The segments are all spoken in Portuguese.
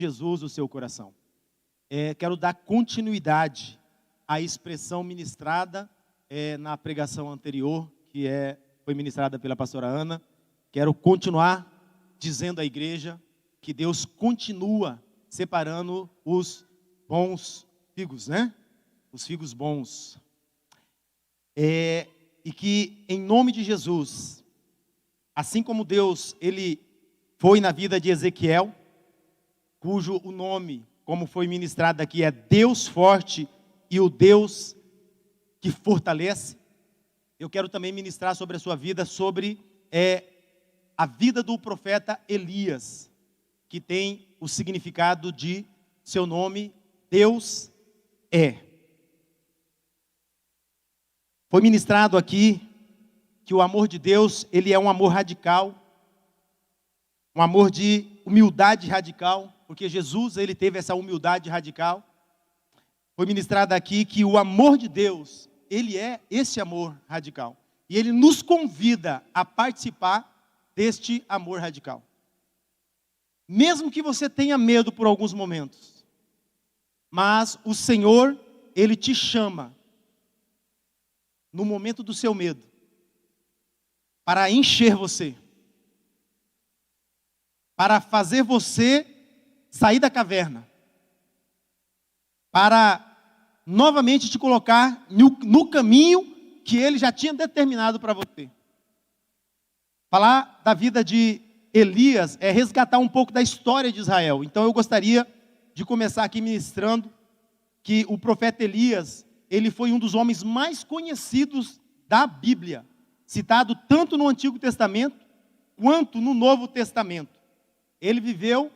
Jesus no seu coração. Quero dar continuidade à expressão ministrada na pregação anterior, que foi ministrada pela pastora Ana. Quero continuar dizendo à igreja que Deus continua separando os bons figos, né? Os figos bons. E que em nome de Jesus, assim como Deus, Ele foi na vida de Ezequiel, cujo o nome, como foi ministrado aqui, é Deus forte e o Deus que fortalece. Eu quero também ministrar sobre a sua vida, sobre a vida do profeta Elias, que tem o significado de seu nome, Deus é. Foi ministrado aqui que o amor de Deus, ele é um amor radical, um amor de humildade radical, porque Jesus, ele teve essa humildade radical. Foi ministrado aqui que o amor de Deus, ele é esse amor radical. E ele nos convida a participar deste amor radical. Mesmo que você tenha medo por alguns momentos, mas o Senhor, Ele te chama, no momento do seu medo, para encher você, para fazer você sair da caverna, para novamente te colocar no caminho que Ele já tinha determinado para você. Falar da vida de Elias é resgatar um pouco da história de Israel. Então eu gostaria de começar aqui ministrando que o profeta Elias, ele foi um dos homens mais conhecidos da Bíblia, citado tanto no Antigo Testamento quanto no Novo Testamento. Ele viveu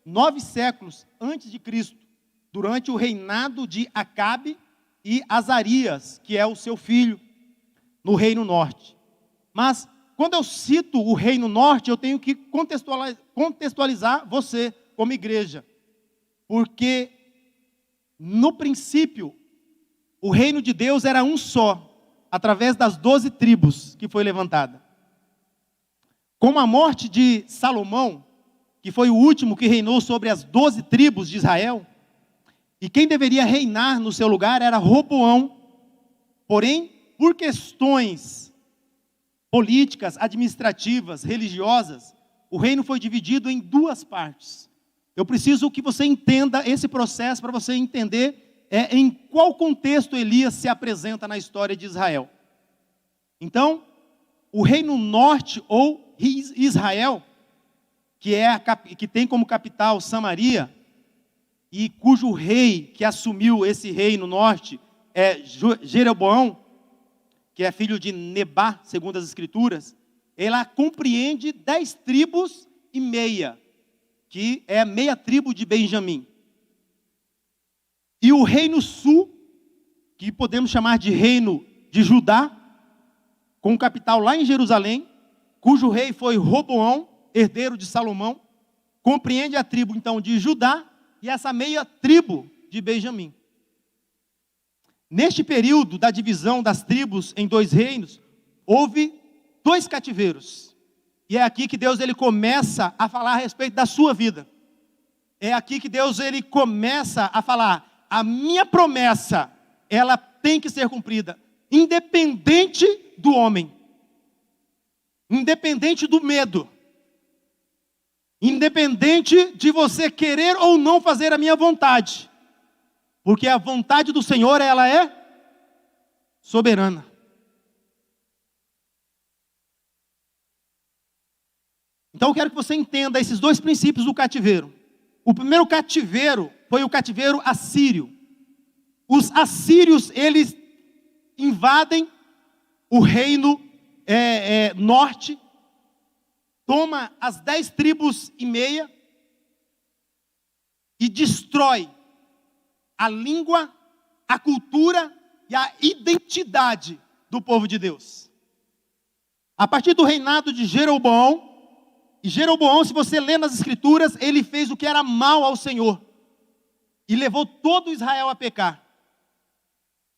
9 séculos antes de Cristo, durante o reinado de Acabe e Azarias, que é o seu filho, no Reino Norte. Mas quando eu cito o Reino Norte, eu tenho que contextualizar você como igreja. Porque, no princípio, o reino de Deus era um só, através das 12 tribos que foi levantada. Com a morte de Salomão, que foi o último que reinou sobre as 12 tribos de Israel, e quem deveria reinar no seu lugar era Roboão. Porém, por questões políticas, administrativas, religiosas, o reino foi dividido em 2 partes. Eu preciso que você entenda esse processo para você entender em qual contexto Elias se apresenta na história de Israel. Então, o reino norte ou Israel, que tem como capital Samaria, e cujo rei que assumiu esse reino norte é Jeroboão, que é filho de Nebá, segundo as Escrituras, ela compreende 10 tribos e meia, que é a meia tribo de Benjamim. E o reino sul, que podemos chamar de reino de Judá, com capital lá em Jerusalém, cujo rei foi Roboão, herdeiro de Salomão, compreende a tribo então de Judá e essa meia tribo de Benjamim. Neste período da divisão das tribos em 2 reinos, houve 2 cativeiros. E é aqui que Deus ele começa a falar a respeito da sua vida. É aqui que Deus ele começa a falar: a minha promessa, ela tem que ser cumprida, independente do homem, independente do medo, independente de você querer ou não fazer a minha vontade. Porque a vontade do Senhor, ela é soberana. Então eu quero que você entenda esses 2 princípios do cativeiro. O primeiro cativeiro foi o cativeiro assírio. Os assírios, eles invadem o reino norte, toma as 10 tribos e meia e destrói a língua, a cultura e a identidade do povo de Deus. A partir do reinado de Jeroboão, e Jeroboão, se você lê nas Escrituras, ele fez o que era mal ao Senhor e levou todo Israel a pecar.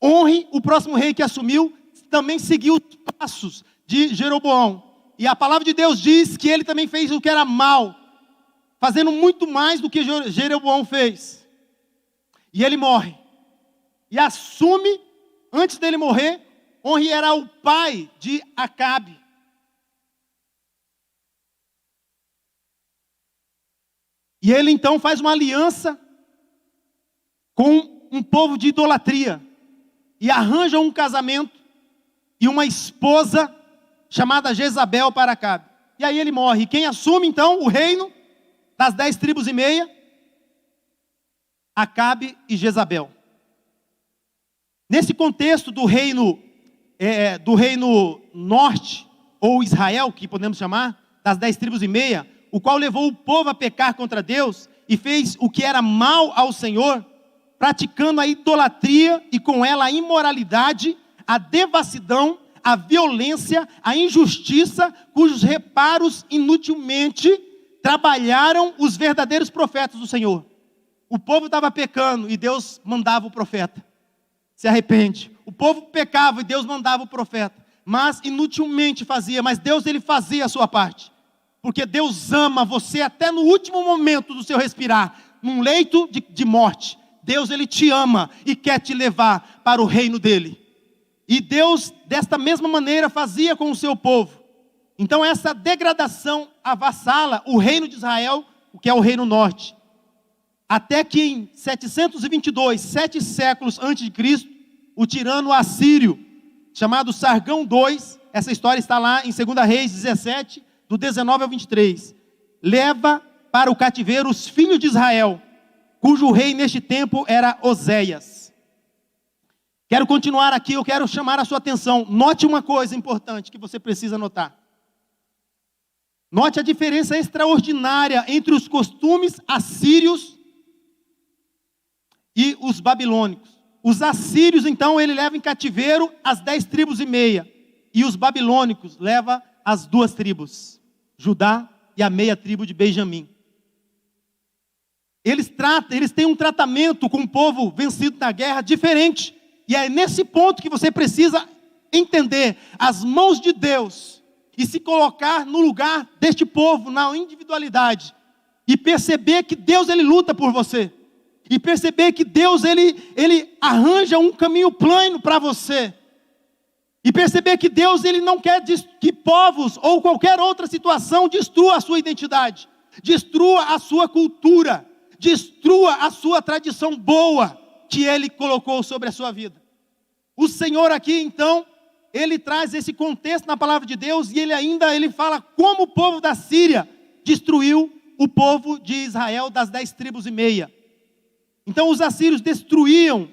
Honre, o próximo rei que assumiu, também seguiu os passos de Jeroboão. E a palavra de Deus diz que ele também fez o que era mal fazendo muito mais do que Jeroboão fez. E ele morre. E assume, antes dele morrer, Omri era o pai de Acabe. E ele então faz uma aliança com um povo de idolatria. E arranja um casamento e uma esposa chamada Jezabel para Acabe. E aí ele morre. E quem assume então o reino das 10 tribos e meia? Acabe e Jezabel. Nesse contexto do reino norte, ou Israel, que podemos chamar, das 10 tribos e meia, o qual levou o povo a pecar contra Deus e fez o que era mal ao Senhor, praticando a idolatria e com ela a imoralidade, a devassidão, a violência, a injustiça, cujos reparos inutilmente trabalharam os verdadeiros profetas do Senhor. O povo estava pecando e Deus mandava o profeta. Se arrepende. O povo pecava e Deus mandava o profeta. Mas inutilmente fazia, mas Deus ele fazia a sua parte. Porque Deus ama você até no último momento do seu respirar, num leito de morte. Deus ele te ama e quer te levar para o reino dele. E Deus, desta mesma maneira, fazia com o seu povo. Então essa degradação avassala o reino de Israel, o que é o reino norte. Até que em 722, 7 séculos antes de Cristo, o tirano assírio, chamado Sargão II, essa história está lá em 2 Reis 17, do 19 ao 23, leva para o cativeiro os filhos de Israel, cujo rei neste tempo era Oséias. Quero continuar aqui, eu quero chamar a sua atenção. Note uma coisa importante que você precisa notar. Note a diferença extraordinária entre os costumes assírios e os babilônicos. Os assírios, então, ele leva em cativeiro as 10 tribos e meia. E os babilônicos leva as 2 tribos, Judá e a meia tribo de Benjamim. Eles têm um tratamento com o povo vencido na guerra diferente. E é nesse ponto que você precisa entender as mãos de Deus e se colocar no lugar deste povo, na individualidade. E perceber que Deus ele luta por você. E perceber que Deus ele arranja um caminho plano para você. E perceber que Deus ele não quer que povos ou qualquer outra situação destrua a sua identidade, destrua a sua cultura, destrua a sua tradição boa que ele colocou sobre a sua vida. O Senhor aqui então, ele traz esse contexto na palavra de Deus e ele fala como o povo da Síria destruiu o povo de Israel das 10 tribos e meia. Então os assírios destruíam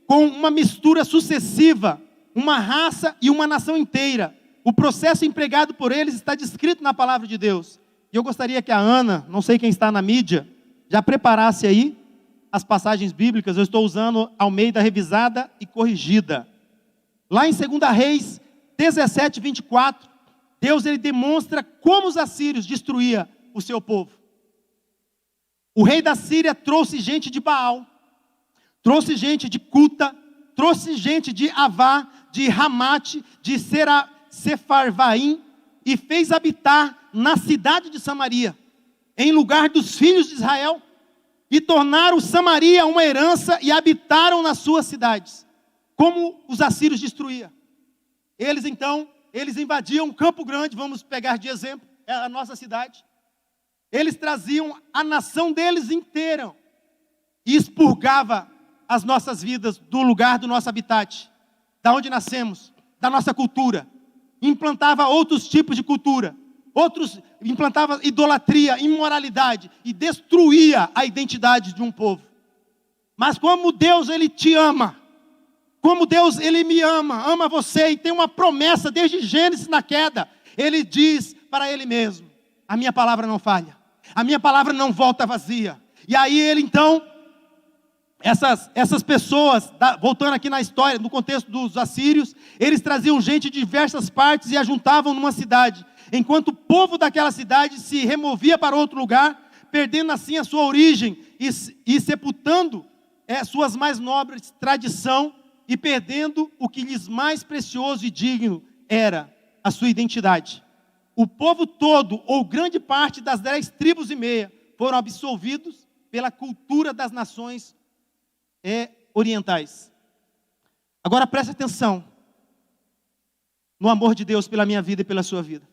com uma mistura sucessiva uma raça e uma nação inteira. O processo empregado por eles está descrito na palavra de Deus. E eu gostaria que a Ana, não sei quem está na mídia, já preparasse aí as passagens bíblicas. Eu estou usando Almeida revisada e corrigida. Lá em 2 Reis 17, 24, Deus ele demonstra como os assírios destruíam o seu povo. O rei da Síria trouxe gente de Baal, trouxe gente de Cuta, trouxe gente de Avá, de Ramate, de Sefarvaim, e fez habitar na cidade de Samaria, em lugar dos filhos de Israel, e tornaram Samaria uma herança e habitaram nas suas cidades. Como os assírios destruíam. Eles invadiam Campo Grande, vamos pegar de exemplo, é a nossa cidade. Eles traziam a nação deles inteira e expurgava as nossas vidas do lugar do nosso habitat, da onde nascemos, da nossa cultura. Implantava outros tipos de cultura, implantava idolatria, imoralidade e destruía a identidade de um povo. Mas como Deus ele te ama, como Deus ele me ama você e tem uma promessa desde Gênesis na queda, ele diz para ele mesmo: a minha palavra não falha, a minha palavra não volta vazia. E aí ele então, essas pessoas, voltando aqui na história, no contexto dos assírios, eles traziam gente de diversas partes e a juntavam numa cidade, enquanto o povo daquela cidade se removia para outro lugar, perdendo assim a sua origem e sepultando suas mais nobres tradição e perdendo o que lhes mais precioso e digno era a sua identidade. O povo todo, ou grande parte das 10 tribos e meia, foram absolvidos pela cultura das nações orientais. Agora preste atenção no amor de Deus pela minha vida e pela sua vida.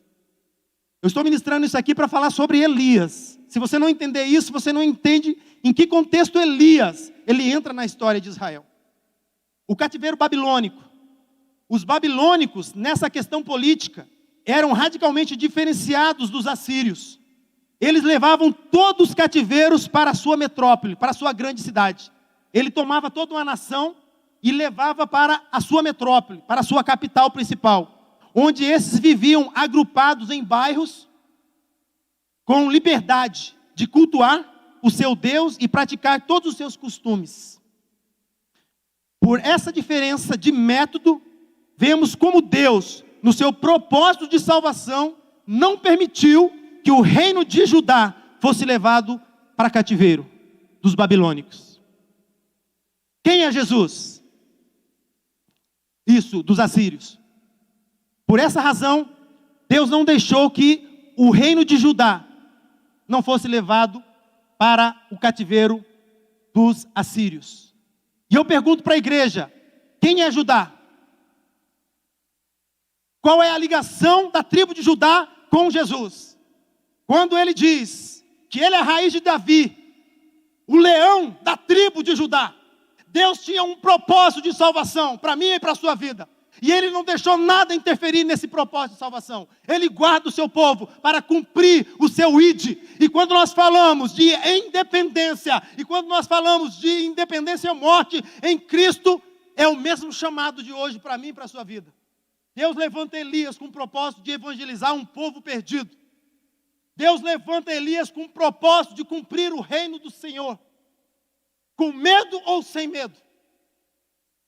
Eu estou ministrando isso aqui para falar sobre Elias. Se você não entender isso, você não entende em que contexto Elias ele entra na história de Israel. O cativeiro babilônico. Os babilônicos, nessa questão política, eram radicalmente diferenciados dos assírios. Eles levavam todos os cativeiros para a sua metrópole, para a sua grande cidade. Ele tomava toda uma nação e levava para a sua metrópole, para a sua capital principal, onde esses viviam agrupados em bairros, com liberdade de cultuar o seu Deus e praticar todos os seus costumes. Por essa diferença de método, vemos como Deus, no seu propósito de salvação, não permitiu que o reino de Judá fosse levado para cativeiro dos babilônicos. Quem é Jesus? Isso, dos assírios. Por essa razão, Deus não deixou que o reino de Judá não fosse levado para o cativeiro dos assírios. E eu pergunto para a igreja, quem é Judá? Qual é a ligação da tribo de Judá com Jesus? Quando ele diz que ele é a raiz de Davi, o leão da tribo de Judá, Deus tinha um propósito de salvação para mim e para a sua vida. E Ele não deixou nada interferir nesse propósito de salvação. Ele guarda o seu povo para cumprir o seu ID. E quando nós falamos de independência, e quando nós falamos de independência e morte em Cristo, é o mesmo chamado de hoje para mim e para a sua vida. Deus levanta Elias com o propósito de evangelizar um povo perdido. Deus levanta Elias com o propósito de cumprir o reino do Senhor. Com medo ou sem medo.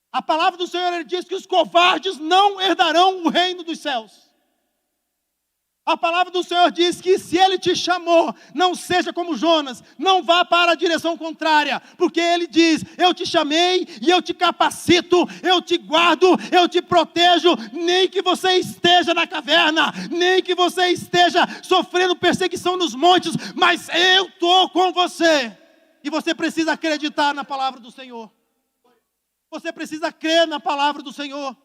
A palavra do Senhor ele diz que os covardes não herdarão o reino dos céus. A palavra do Senhor diz que se Ele te chamou, não seja como Jonas, não vá para a direção contrária, porque Ele diz, eu te chamei e eu te capacito, eu te guardo, eu te protejo, nem que você esteja na caverna, nem que você esteja sofrendo perseguição nos montes, mas eu estou com você. E você precisa acreditar na palavra do Senhor. Você precisa crer na palavra do Senhor.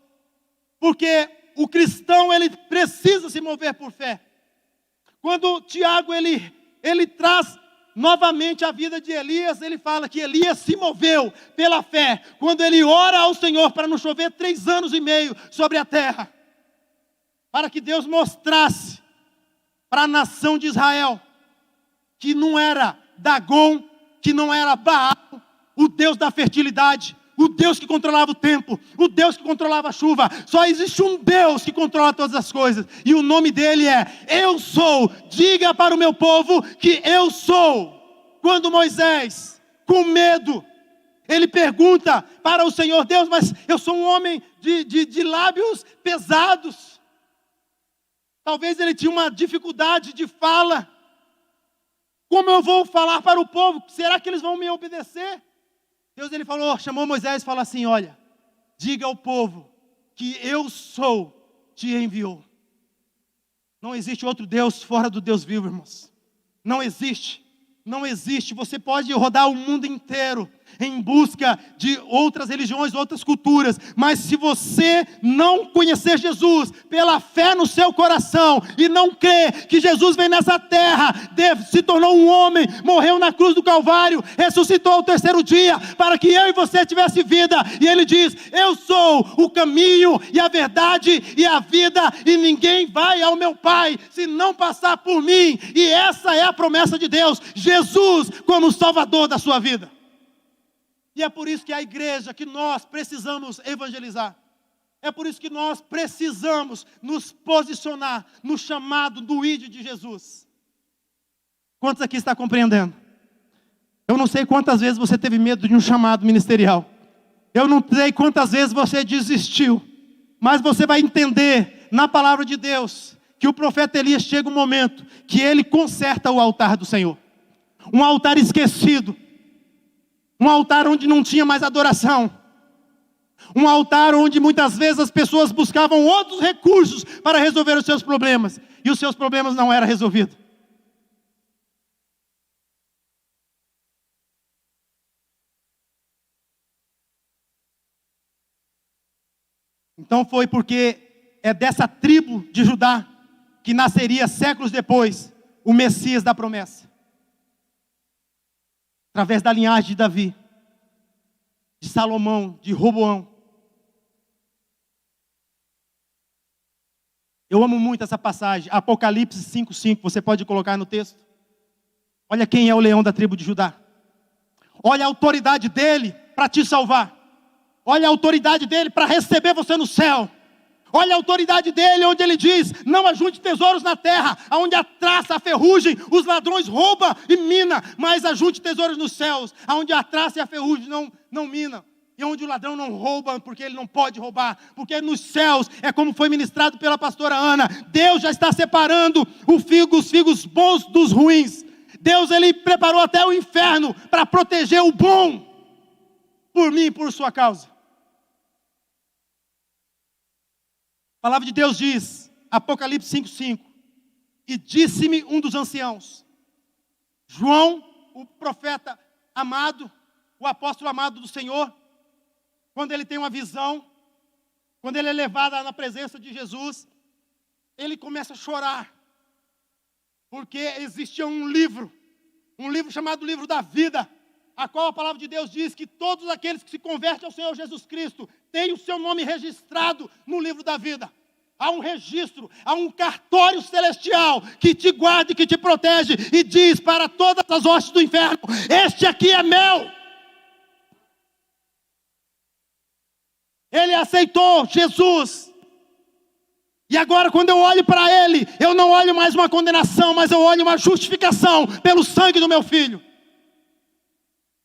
Porque o cristão, ele precisa se mover por fé. Quando Tiago, ele traz novamente a vida de Elias, ele fala que Elias se moveu pela fé. Quando ele ora ao Senhor para não chover 3 anos e meio sobre a terra. Para que Deus mostrasse para a nação de Israel que não era Dagon, que não era Baal, o Deus da fertilidade, o Deus que controlava o tempo, o Deus que controlava a chuva. Só existe um Deus que controla todas as coisas, e o nome dele é Eu Sou. Diga para o meu povo que eu sou. Quando Moisés, com medo, ele pergunta para o Senhor, Deus, mas eu sou um homem de lábios pesados. Talvez ele tinha uma dificuldade de fala. Como eu vou falar para o povo? Será que eles vão me obedecer? Deus ele falou, chamou Moisés e falou assim, olha, diga ao povo que eu sou, te enviou. Não existe outro Deus fora do Deus vivo, irmãos. Não existe. Não existe. Você pode rodar o mundo inteiro em busca de outras religiões, outras culturas, mas se você não conhecer Jesus pela fé no seu coração e não crer que Jesus veio nessa terra, se tornou um homem, morreu na cruz do Calvário, ressuscitou ao 3º dia para que eu e você tivesse vida, e ele diz, eu sou o caminho e a verdade e a vida, e ninguém vai ao meu Pai se não passar por mim. E essa é a promessa de Deus, Jesus como Salvador da sua vida. E é por isso que a igreja, que nós precisamos evangelizar. É por isso que nós precisamos nos posicionar no chamado do ID de Jesus. Quantos aqui estão compreendendo? Eu não sei quantas vezes você teve medo de um chamado ministerial. Eu não sei quantas vezes você desistiu. Mas você vai entender na palavra de Deus que o profeta Elias chega um momento que ele conserta o altar do Senhor. Um altar esquecido. Um altar onde não tinha mais adoração. Um altar onde muitas vezes as pessoas buscavam outros recursos para resolver os seus problemas. E os seus problemas não eram resolvidos. Então foi porque é dessa tribo de Judá que nasceria séculos depois o Messias da promessa. Através da linhagem de Davi, de Salomão, de Roboão. Eu amo muito essa passagem, Apocalipse 5:5, você pode colocar no texto. Olha quem é o leão da tribo de Judá. Olha a autoridade dele para te salvar. Olha a autoridade dele para receber você no céu. Olha a autoridade dele, onde ele diz: não ajunte tesouros na terra, onde a traça, a ferrugem, os ladrões roubam e mina, mas ajunte tesouros nos céus, onde a traça e a ferrugem não mina. E onde o ladrão não rouba, porque ele não pode roubar. Porque nos céus, é como foi ministrado pela pastora Ana, Deus já está separando os figos bons dos ruins. Deus, ele preparou até o inferno para proteger o bom, por mim e por sua causa. A palavra de Deus diz, Apocalipse 5:5, e disse-me um dos anciãos, João, o profeta amado, o apóstolo amado do Senhor, quando ele tem uma visão, quando ele é levado na presença de Jesus, ele começa a chorar, porque existia um livro chamado livro da vida, a qual a palavra de Deus diz que todos aqueles que se convertem ao Senhor Jesus Cristo têm o seu nome registrado no livro da vida. Há um registro, há um cartório celestial que te guarda e que te protege e diz para todas as hostes do inferno: este aqui é meu. Ele aceitou Jesus. E agora, quando eu olho para ele, eu não olho mais uma condenação, mas eu olho uma justificação pelo sangue do meu filho.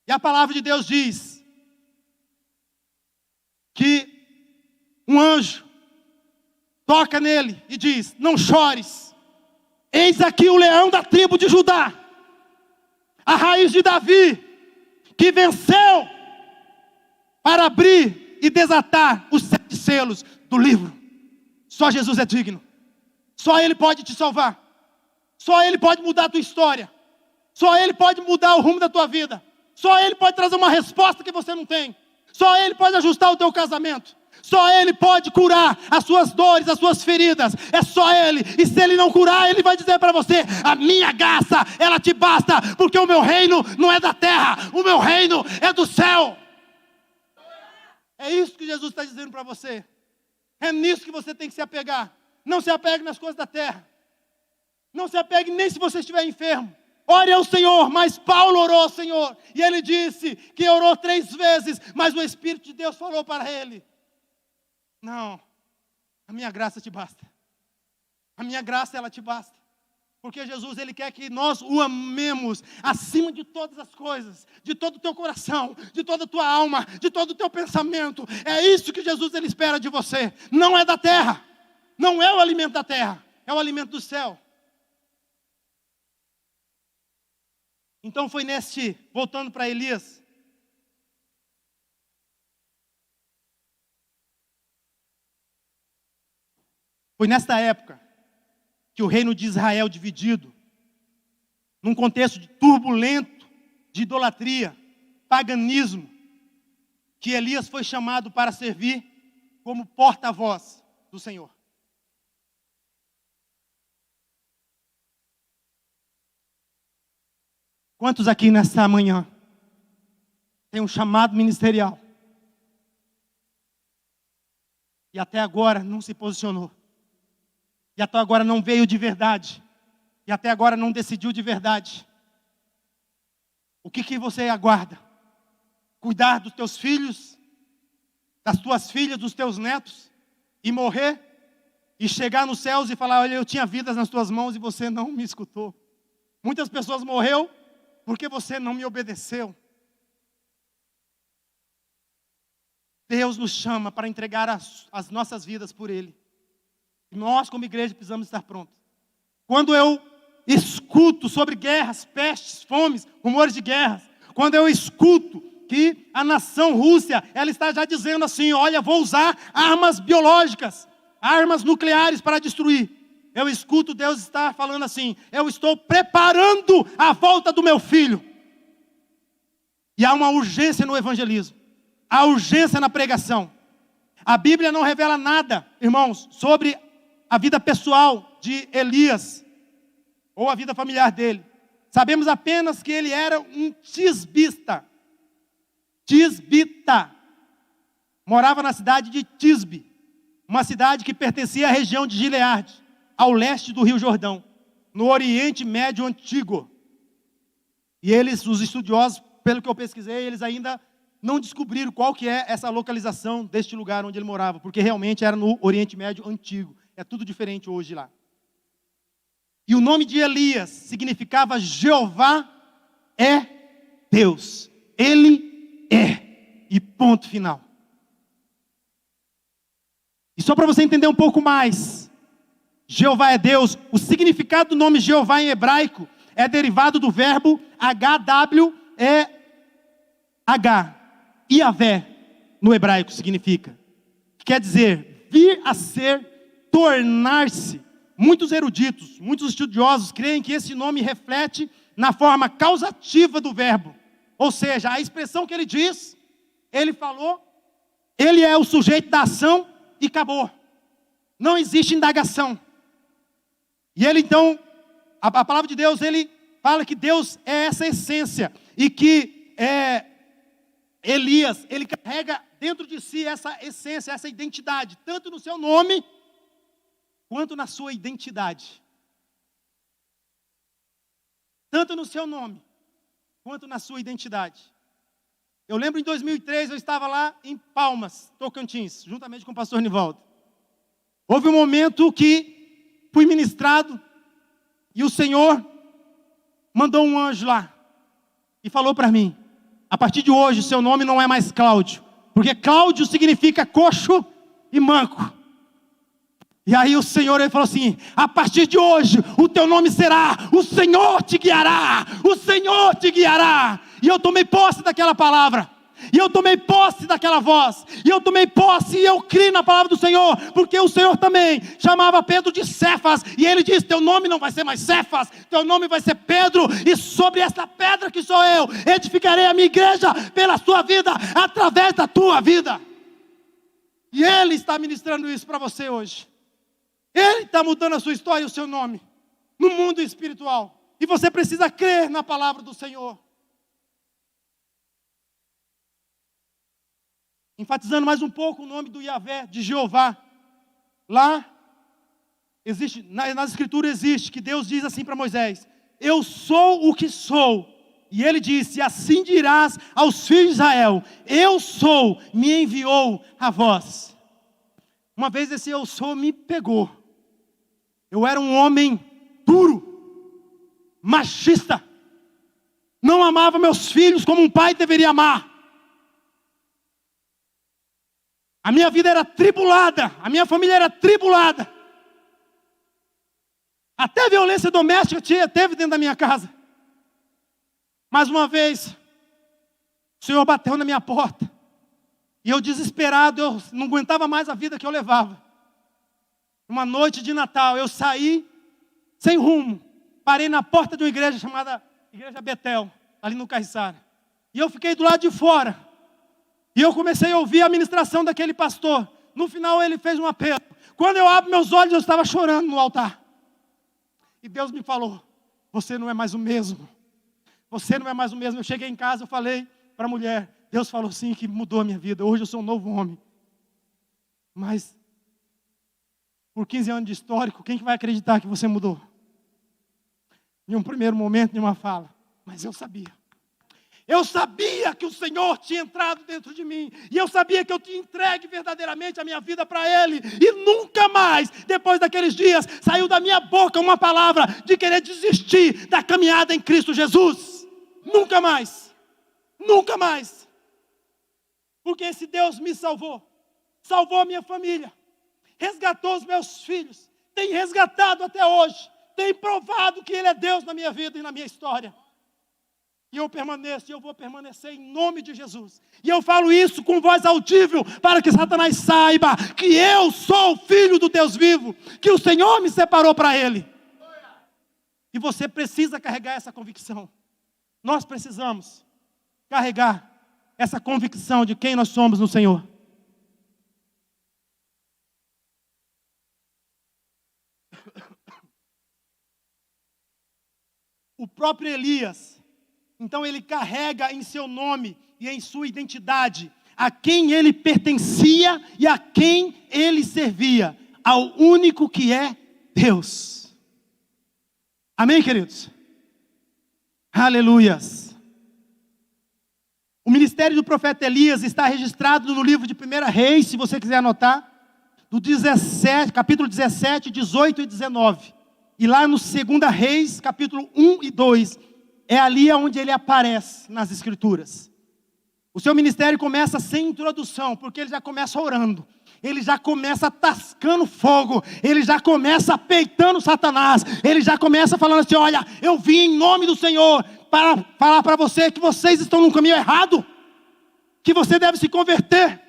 E a palavra de Deus diz que um anjo toca nele e diz: não chores, eis aqui o leão da tribo de Judá, a raiz de Davi, que venceu para abrir e desatar os 7 selos do livro. Só Jesus é digno. Só Ele pode te salvar. Só Ele pode mudar a tua história. Só Ele pode mudar o rumo da tua vida. Só Ele pode trazer uma resposta que você não tem. Só Ele pode ajustar o teu casamento. Só Ele pode curar as suas dores, as suas feridas. É só Ele. E se Ele não curar, Ele vai dizer para você: a minha graça, ela te basta, porque o meu reino não é da terra, o meu reino é do céu. É isso que Jesus está dizendo para você. É nisso que você tem que se apegar. Não se apegue nas coisas da terra. Não se apegue nem se você estiver enfermo. Ore ao Senhor, mas Paulo orou ao Senhor. E ele disse que orou 3 vezes, mas o Espírito de Deus falou para ele: não, a minha graça te basta. A minha graça, ela te basta. Porque Jesus, Ele quer que nós o amemos acima de todas as coisas, de todo o teu coração, de toda a tua alma, de todo o teu pensamento. É isso que Jesus, Ele espera de você. Não é da terra, não é o alimento da terra, é o alimento do céu. Então foi voltando para Elias, foi nesta época que o reino de Israel dividido, num contexto turbulento de idolatria, paganismo, que Elias foi chamado para servir como porta-voz do Senhor. Quantos aqui nesta manhã têm um chamado ministerial e até agora não se posicionou? E até agora não veio de verdade. E até agora não decidiu de verdade. O que você aguarda? Cuidar dos teus filhos, das tuas filhas, dos teus netos, e morrer, e chegar nos céus e falar: olha, eu tinha vidas nas tuas mãos e você não me escutou. Muitas pessoas morreram porque você não me obedeceu. Deus nos chama para entregar as nossas vidas por Ele. Nós, como igreja, precisamos estar prontos. Quando eu escuto sobre guerras, pestes, fomes, rumores de guerras, quando eu escuto que a nação Rússia, ela está já dizendo assim: olha, vou usar armas biológicas, armas nucleares para destruir. Eu escuto Deus estar falando assim: eu estou preparando a volta do meu filho. E há uma urgência no evangelismo, há urgência na pregação. A Bíblia não revela nada, irmãos, sobre a vida pessoal de Elias, ou a vida familiar dele. Sabemos apenas que ele era um tisbita. Tisbita. Morava na cidade de Tisbe, uma cidade que pertencia à região de Gileade, ao leste do Rio Jordão, no Oriente Médio Antigo. E eles, os estudiosos, pelo que eu pesquisei, eles ainda não descobriram qual que é essa localização deste lugar onde ele morava, porque realmente era no Oriente Médio Antigo. É tudo diferente hoje lá. E o nome de Elias significava Jeová é Deus. Ele é. E ponto final. E só para você entender um pouco mais, Jeová é Deus, o significado do nome Jeová em hebraico é derivado do verbo HWEH. Iavé, no hebraico, significa. Quer dizer, vir a ser, tornar-se. Muitos eruditos, muitos estudiosos creem que esse nome reflete na forma causativa do verbo. Ou seja, a expressão que ele diz, ele falou, ele é o sujeito da ação e acabou. Não existe indagação. E ele então, a palavra de Deus, ele fala que Deus é essa essência. E que Elias, ele carrega dentro de si essa essência, essa identidade, tanto no seu nome, quanto na sua identidade. Tanto no seu nome, quanto na sua identidade. Eu lembro em 2003, eu estava lá em Palmas, Tocantins, juntamente com o pastor Nivaldo. Houve um momento que fui ministrado, e o Senhor mandou um anjo lá, e falou para mim, a partir de hoje, o seu nome não é mais Cláudio, porque Cláudio significa coxo e manco. E aí o Senhor, ele falou assim, a partir de hoje, o teu nome será, o Senhor te guiará, o Senhor te guiará. E eu tomei posse daquela palavra, e eu tomei posse daquela voz, e eu tomei posse e eu criei na palavra do Senhor, porque o Senhor também chamava Pedro de Cefas, e ele disse, teu nome não vai ser mais Cefas, teu nome vai ser Pedro, e sobre essa pedra que sou eu, edificarei a minha igreja pela sua vida, através da tua vida. E Ele está ministrando isso para você hoje. Ele está mudando a sua história e o seu nome no mundo espiritual. E você precisa crer na palavra do Senhor. Enfatizando mais um pouco o nome do Iavé, de Jeová. Lá, existe, nas escrituras existe, que Deus diz assim para Moisés, eu sou o que sou. E ele disse, assim dirás aos filhos de Israel, eu sou, me enviou a vós. Uma vez esse eu sou me pegou. Eu era um homem duro, machista, não amava meus filhos como um pai deveria amar. A minha vida era tribulada, a minha família era tribulada. Até violência doméstica teve dentro da minha casa. Mais uma vez, o Senhor bateu na minha porta. E eu desesperado, eu não aguentava mais a vida que eu levava. Uma noite de Natal, eu saí sem rumo. Parei na porta de uma igreja chamada Igreja Betel, ali no Caiçara. E eu fiquei do lado de fora. E eu comecei a ouvir a ministração daquele pastor. No final ele fez um apelo. Quando eu abro meus olhos, eu estava chorando no altar. E Deus me falou, você não é mais o mesmo. Você não é mais o mesmo. Eu cheguei em casa, eu falei para a mulher, Deus falou sim que mudou a minha vida. Hoje eu sou um novo homem. Mas, por 15 anos de histórico, quem que vai acreditar que você mudou? Em um primeiro momento, em uma fala. Mas eu sabia. Eu sabia que o Senhor tinha entrado dentro de mim. E eu sabia que eu tinha entregue verdadeiramente a minha vida para Ele. E nunca mais, depois daqueles dias, saiu da minha boca uma palavra de querer desistir da caminhada em Cristo Jesus. Nunca mais. Nunca mais. Porque esse Deus me salvou. Salvou a minha família. Resgatou os meus filhos. Tem resgatado até hoje. Tem provado que Ele é Deus na minha vida e na minha história. E eu permaneço, e eu vou permanecer em nome de Jesus. E eu falo isso com voz audível, para que Satanás saiba que eu sou o filho do Deus vivo, que o Senhor me separou para Ele. E você precisa carregar essa convicção. Nós precisamos carregar essa convicção de quem nós somos no Senhor. o próprio Elias. Então ele carrega em seu nome e em sua identidade a quem ele pertencia e a quem ele servia, ao único que é Deus. Amém, queridos? Aleluias. O ministério do profeta Elias está registrado no livro de 1 Reis, se você quiser anotar, do 17, capítulo 17, 18 e 19. E lá no 2 Reis, capítulo 1 e 2, é ali onde ele aparece nas escrituras. O seu ministério começa sem introdução, porque ele já começa orando. Ele já começa tascando fogo. Ele já começa peitando Satanás. Ele já começa falando assim: olha, eu vim em nome do Senhor para falar para você que vocês estão no caminho errado, que você deve se converter,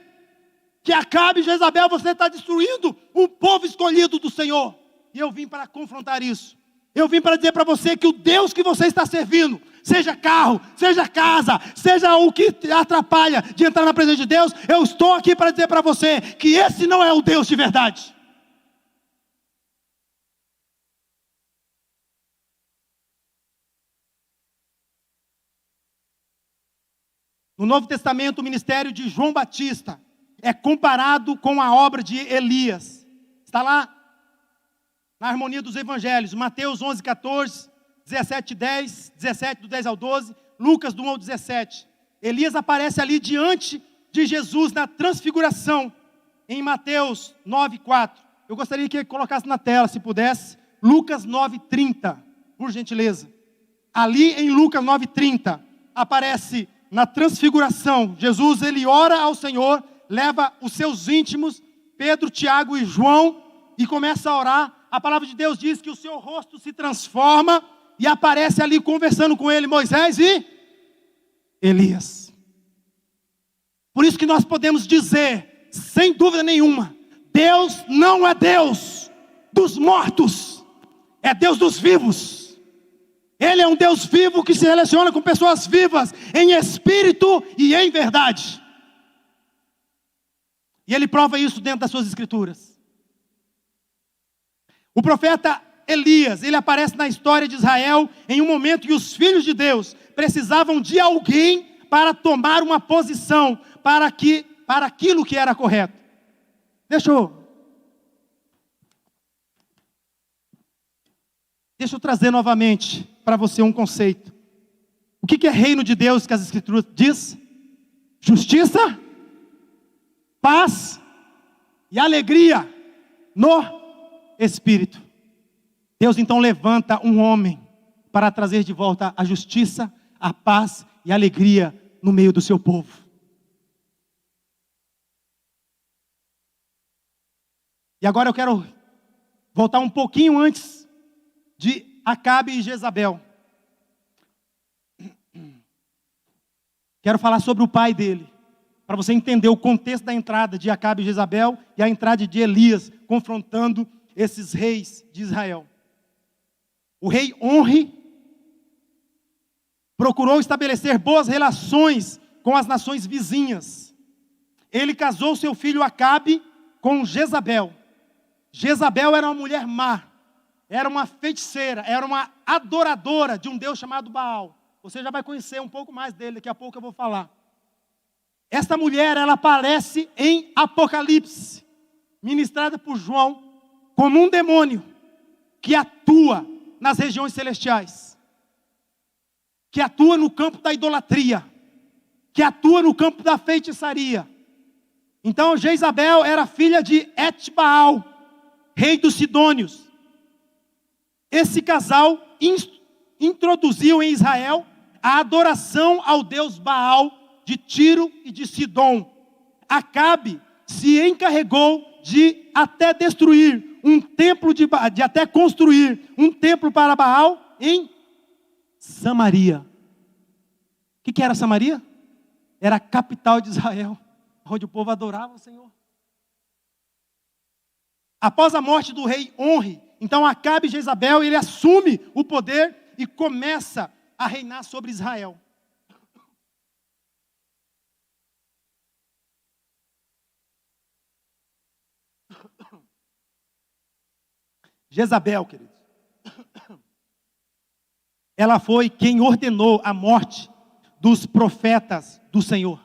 que Acabe e Jezabel, você está destruindo o povo escolhido do Senhor. E eu vim para confrontar isso. Eu vim para dizer para você que o Deus que você está servindo, seja carro, seja casa, seja o que atrapalha de entrar na presença de Deus, eu estou aqui para dizer para você que esse não é o Deus de verdade. No Novo Testamento, o ministério de João Batista é comparado com a obra de Elias. Está lá na harmonia dos evangelhos, Mateus 11, 14, 17, 10, 17 do 10 ao 12, Lucas do 1 ao 17. Elias aparece ali diante de Jesus na transfiguração, em Mateus 9, 4. Eu gostaria que colocasse na tela, se pudesse, Lucas 9, 30, por gentileza. Ali em Lucas 9, 30, aparece na transfiguração, Jesus, ele ora ao Senhor, leva os seus íntimos, Pedro, Tiago e João, e começa a orar. A palavra de Deus diz que o seu rosto se transforma e aparece ali conversando com ele Moisés e Elias. Por isso que nós podemos dizer, sem dúvida nenhuma, Deus não é Deus dos mortos, é Deus dos vivos. Ele é um Deus vivo que se relaciona com pessoas vivas, em espírito e em verdade. E ele prova isso dentro das suas escrituras. O profeta Elias, ele aparece na história de Israel em um momento que os filhos de Deus precisavam de alguém para tomar uma posição para aquilo que era correto. Deixa eu trazer novamente para você um conceito. O que é reino de Deus que as escrituras diz? Justiça, paz e alegria no Espírito. Deus então levanta um homem para trazer de volta a justiça, a paz e a alegria no meio do seu povo. E agora eu quero voltar um pouquinho antes de Acabe e Jezabel. Quero falar sobre o pai dele, para você entender o contexto da entrada de Acabe e Jezabel e a entrada de Elias confrontando esses reis de Israel. O rei Onri procurou estabelecer boas relações com as nações vizinhas. Ele casou seu filho Acabe com Jezabel. Jezabel era uma mulher má, era uma feiticeira, era uma adoradora de um Deus chamado Baal. Você já vai conhecer um pouco mais dele, daqui a pouco eu vou falar. Esta mulher, ela aparece em Apocalipse, ministrada por João, como um demônio que atua nas regiões celestiais, que atua no campo da idolatria, que atua no campo da feitiçaria. Então Jezabel era filha de Etbaal, rei dos Sidônios. Esse casal introduziu em Israel a adoração ao deus Baal de Tiro e de Sidom. Acabe se encarregou de até destruir um templo, de até construir um templo para Baal em Samaria. O que era Samaria? Era a capital de Israel, onde o povo adorava o Senhor. Após a morte do rei Onri, então Acabe e Jezabel, ele assume o poder e começa a reinar sobre Israel. Jezabel, queridos, ela foi quem ordenou a morte dos profetas do Senhor,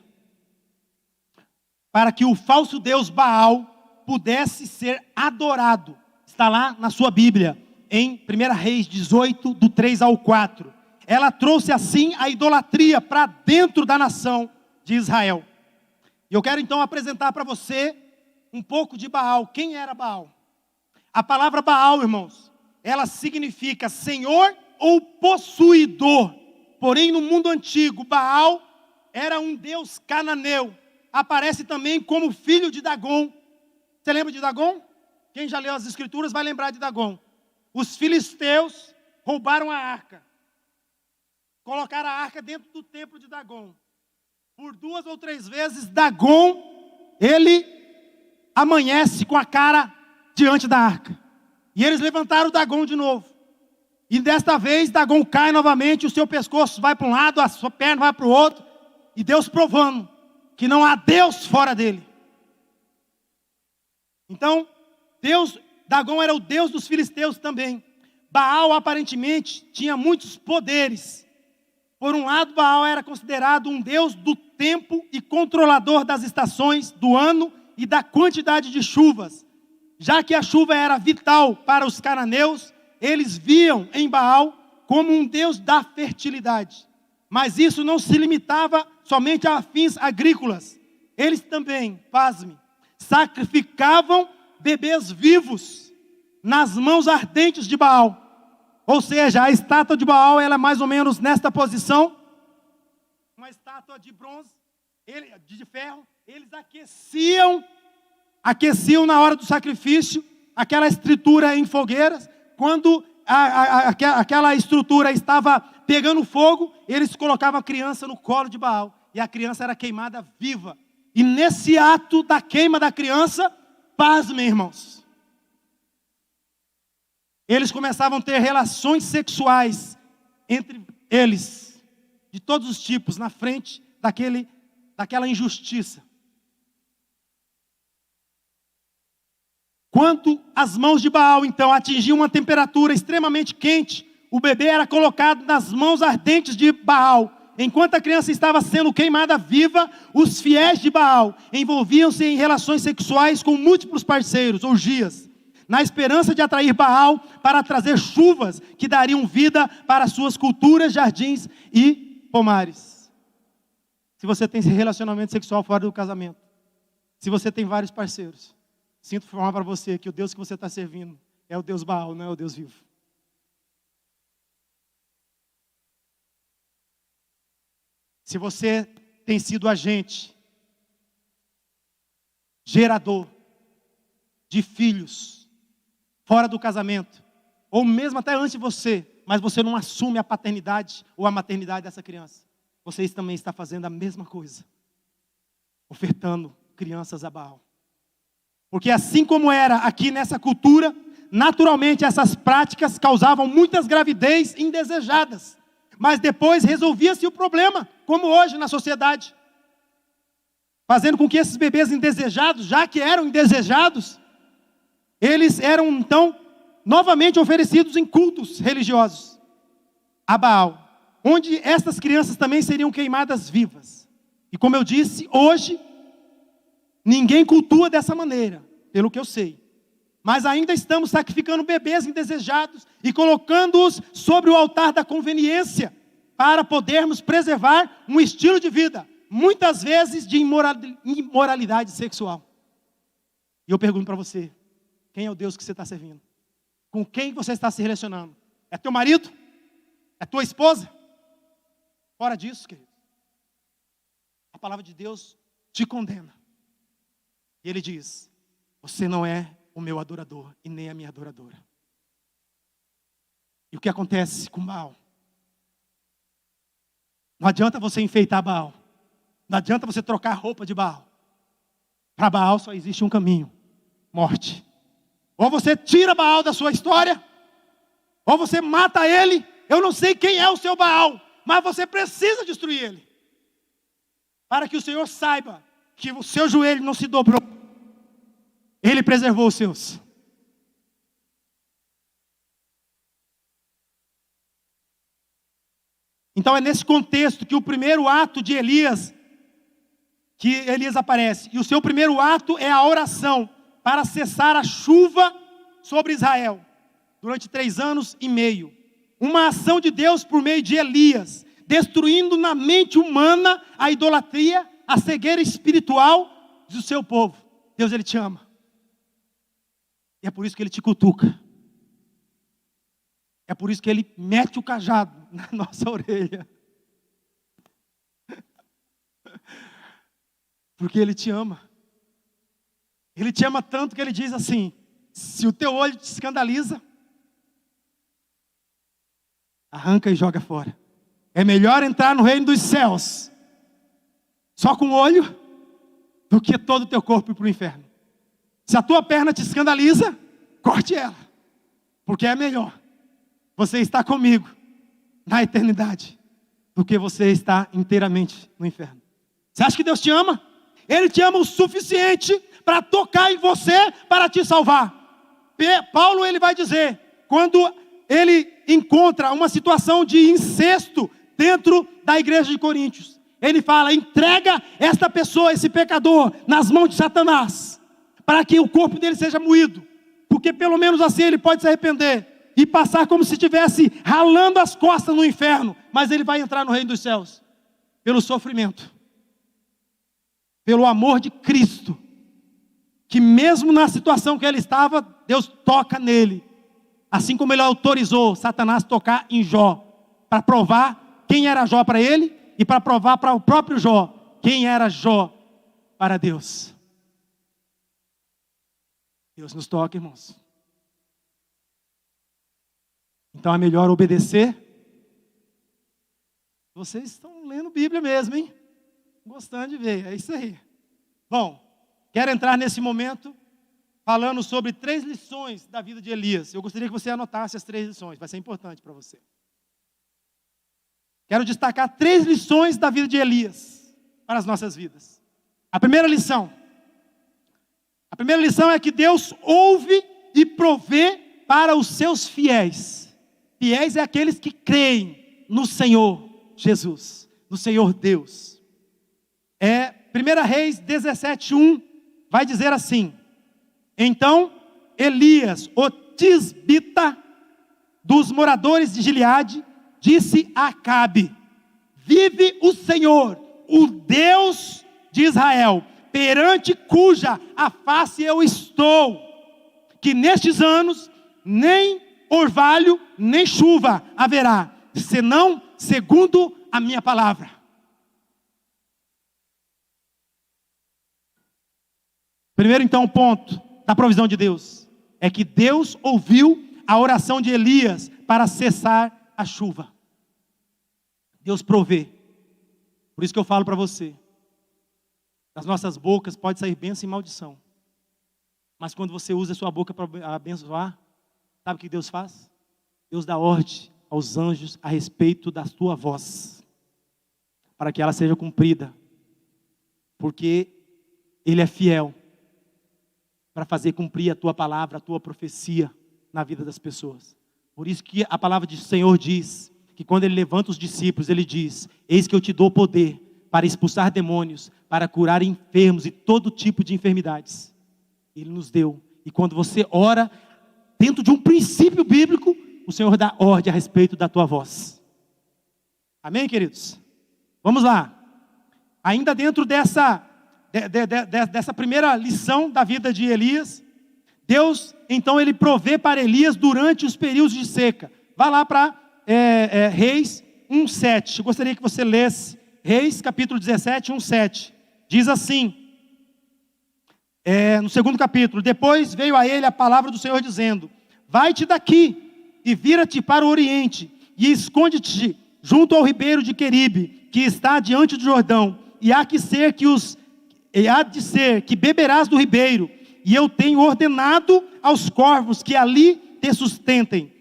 para que o falso deus Baal pudesse ser adorado. Está lá na sua Bíblia, em 1 Reis 18, do 3 ao 4. Ela trouxe assim a idolatria para dentro da nação de Israel. E eu quero então apresentar para você um pouco de Baal. Quem era Baal? A palavra Baal, irmãos, ela significa senhor ou possuidor. Porém, no mundo antigo, Baal era um deus cananeu. Aparece também como filho de Dagom. Você lembra de Dagom? Quem já leu as escrituras vai lembrar de Dagom. Os filisteus roubaram a arca. Colocaram a arca dentro do templo de Dagom. Por 2 ou 3 vezes, Dagom, ele amanhece com a cara diante da arca. E eles levantaram Dagom de novo. E desta vez, Dagom cai novamente, o seu pescoço vai para um lado, a sua perna vai para o outro. E Deus provando que não há Deus fora dele. Então, Dagom era o deus dos filisteus também. Baal aparentemente tinha muitos poderes. Por um lado, Baal era considerado um deus do tempo e controlador das estações do ano e da quantidade de chuvas. Já que a chuva era vital para os cananeus, eles viam em Baal como um deus da fertilidade. Mas isso não se limitava somente a fins agrícolas. Eles também, pasme, sacrificavam bebês vivos nas mãos ardentes de Baal. Ou seja, a estátua de Baal, ela é mais ou menos nesta posição. Uma estátua de bronze, de ferro. Eles aqueciam na hora do sacrifício, aquela estrutura em fogueiras. Quando aquela estrutura estava pegando fogo, eles colocavam a criança no colo de Baal. E a criança era queimada viva. E nesse ato da queima da criança, pasmem, irmãos, eles começavam a ter relações sexuais entre eles, de todos os tipos, na frente daquela injustiça. Quando as mãos de Baal, então, atingiam uma temperatura extremamente quente, o bebê era colocado nas mãos ardentes de Baal. Enquanto a criança estava sendo queimada viva, os fiéis de Baal envolviam-se em relações sexuais com múltiplos parceiros, orgias, na esperança de atrair Baal para trazer chuvas que dariam vida para suas culturas, jardins e pomares. Se você tem relacionamento sexual fora do casamento, se você tem vários parceiros, sinto informar para você que o Deus que você está servindo é o Deus Baal, não é o Deus vivo. Se você tem sido agente, gerador de filhos fora do casamento, ou mesmo até antes de você, mas você não assume a paternidade ou a maternidade dessa criança, você também está fazendo a mesma coisa, ofertando crianças a Baal. Porque assim como era aqui nessa cultura, naturalmente essas práticas causavam muitas gravidez indesejadas. Mas depois resolvia-se o problema, como hoje na sociedade. Fazendo com que esses bebês indesejados, já que eram indesejados, eles eram então novamente oferecidos em cultos religiosos a Baal, onde essas crianças também seriam queimadas vivas. E como eu disse, hoje ninguém cultua dessa maneira, pelo que eu sei. Mas ainda estamos sacrificando bebês indesejados e colocando-os sobre o altar da conveniência para podermos preservar um estilo de vida, muitas vezes de imoralidade sexual. E eu pergunto para você, quem é o Deus que você está servindo? Com quem você está se relacionando? É teu marido? É tua esposa? Fora disso, querido, a palavra de Deus te condena. E ele diz, você não é o meu adorador e nem a minha adoradora. E o que acontece com Baal? Não adianta você enfeitar Baal. Não adianta você trocar a roupa de Baal. Para Baal só existe um caminho: morte. Ou você tira Baal da sua história, ou você mata ele. Eu não sei quem é o seu Baal, mas você precisa destruir ele, para que o Senhor saiba que o seu joelho não se dobrou. Ele preservou os seus. Então é nesse contexto que o primeiro ato de Elias, que Elias aparece. E o seu primeiro ato é a oração para cessar a chuva sobre Israel, durante 3 anos e meio. Uma ação de Deus por meio de Elias, destruindo na mente humana a idolatria, a cegueira espiritual do seu povo. Deus, Ele te ama. E é por isso que Ele te cutuca. É por isso que Ele mete o cajado na nossa orelha. Porque Ele te ama. Ele te ama tanto que Ele diz assim: se o teu olho te escandaliza, arranca e joga fora. É melhor entrar no reino dos céus só com o olho, do que todo o teu corpo ir para o inferno. Se a tua perna te escandaliza, corte ela, porque é melhor você estar comigo na eternidade do que você estar inteiramente no inferno. Você acha que Deus te ama? Ele te ama o suficiente para tocar em você, para te salvar. Paulo, ele vai dizer, quando ele encontra uma situação de incesto dentro da igreja de Coríntios, ele fala: entrega esta pessoa, esse pecador, nas mãos de Satanás, para que o corpo dele seja moído, porque pelo menos assim ele pode se arrepender e passar como se estivesse ralando as costas no inferno, mas ele vai entrar no reino dos céus, pelo sofrimento, pelo amor de Cristo, que mesmo na situação que ele estava, Deus toca nele, assim como Ele autorizou Satanás tocar em Jó, para provar quem era Jó para ele, e para provar para o próprio Jó quem era Jó para Deus. Deus nos toca, irmãos. Então é melhor obedecer. Vocês estão lendo Bíblia mesmo, hein? Gostando de ver, é isso aí. Bom, quero entrar nesse momento falando sobre 3 lições da vida de Elias. Eu gostaria que você anotasse as 3 lições, vai ser importante para você. Quero destacar 3 lições da vida de Elias para as nossas vidas. A primeira lição é que Deus ouve e provê para os seus fiéis. Fiéis é aqueles que creem no Senhor Jesus, no Senhor Deus. 1 Reis 17:1 vai dizer assim: então Elias, o tisbita dos moradores de Gileade, disse a Acabe: vive o Senhor, o Deus de Israel, perante cuja a face eu estou, que nestes anos nem orvalho nem chuva haverá, senão segundo a minha palavra. Primeiro então ponto da provisão de Deus é que Deus ouviu a oração de Elias para cessar a chuva. Deus provê. Por isso que eu falo para você, das nossas bocas pode sair bênção e maldição, mas quando você usa a sua boca para abençoar, sabe o que Deus faz? Deus dá ordem aos anjos a respeito da tua voz, para que ela seja cumprida, porque Ele é fiel para fazer cumprir a tua palavra, a tua profecia na vida das pessoas. Por isso que a palavra do Senhor diz que quando Ele levanta os discípulos, Ele diz: eis que eu te dou poder para expulsar demônios, para curar enfermos e todo tipo de enfermidades. Ele nos deu. E quando você ora dentro de um princípio bíblico, o Senhor dá ordem a respeito da tua voz. Amém, queridos? Vamos lá. Ainda dentro dessa primeira lição da vida de Elias, Deus, então, Ele provê para Elias durante os períodos de seca. Vá lá para Reis 1:7. Eu gostaria que você lesse Reis capítulo 17, 1:7. Diz assim, no segundo capítulo: depois veio a ele a palavra do Senhor dizendo: vai-te daqui e vira-te para o oriente e esconde-te junto ao ribeiro de Queribe, que está diante do Jordão, e há de ser que beberás do ribeiro, e eu tenho ordenado aos corvos que ali te sustentem.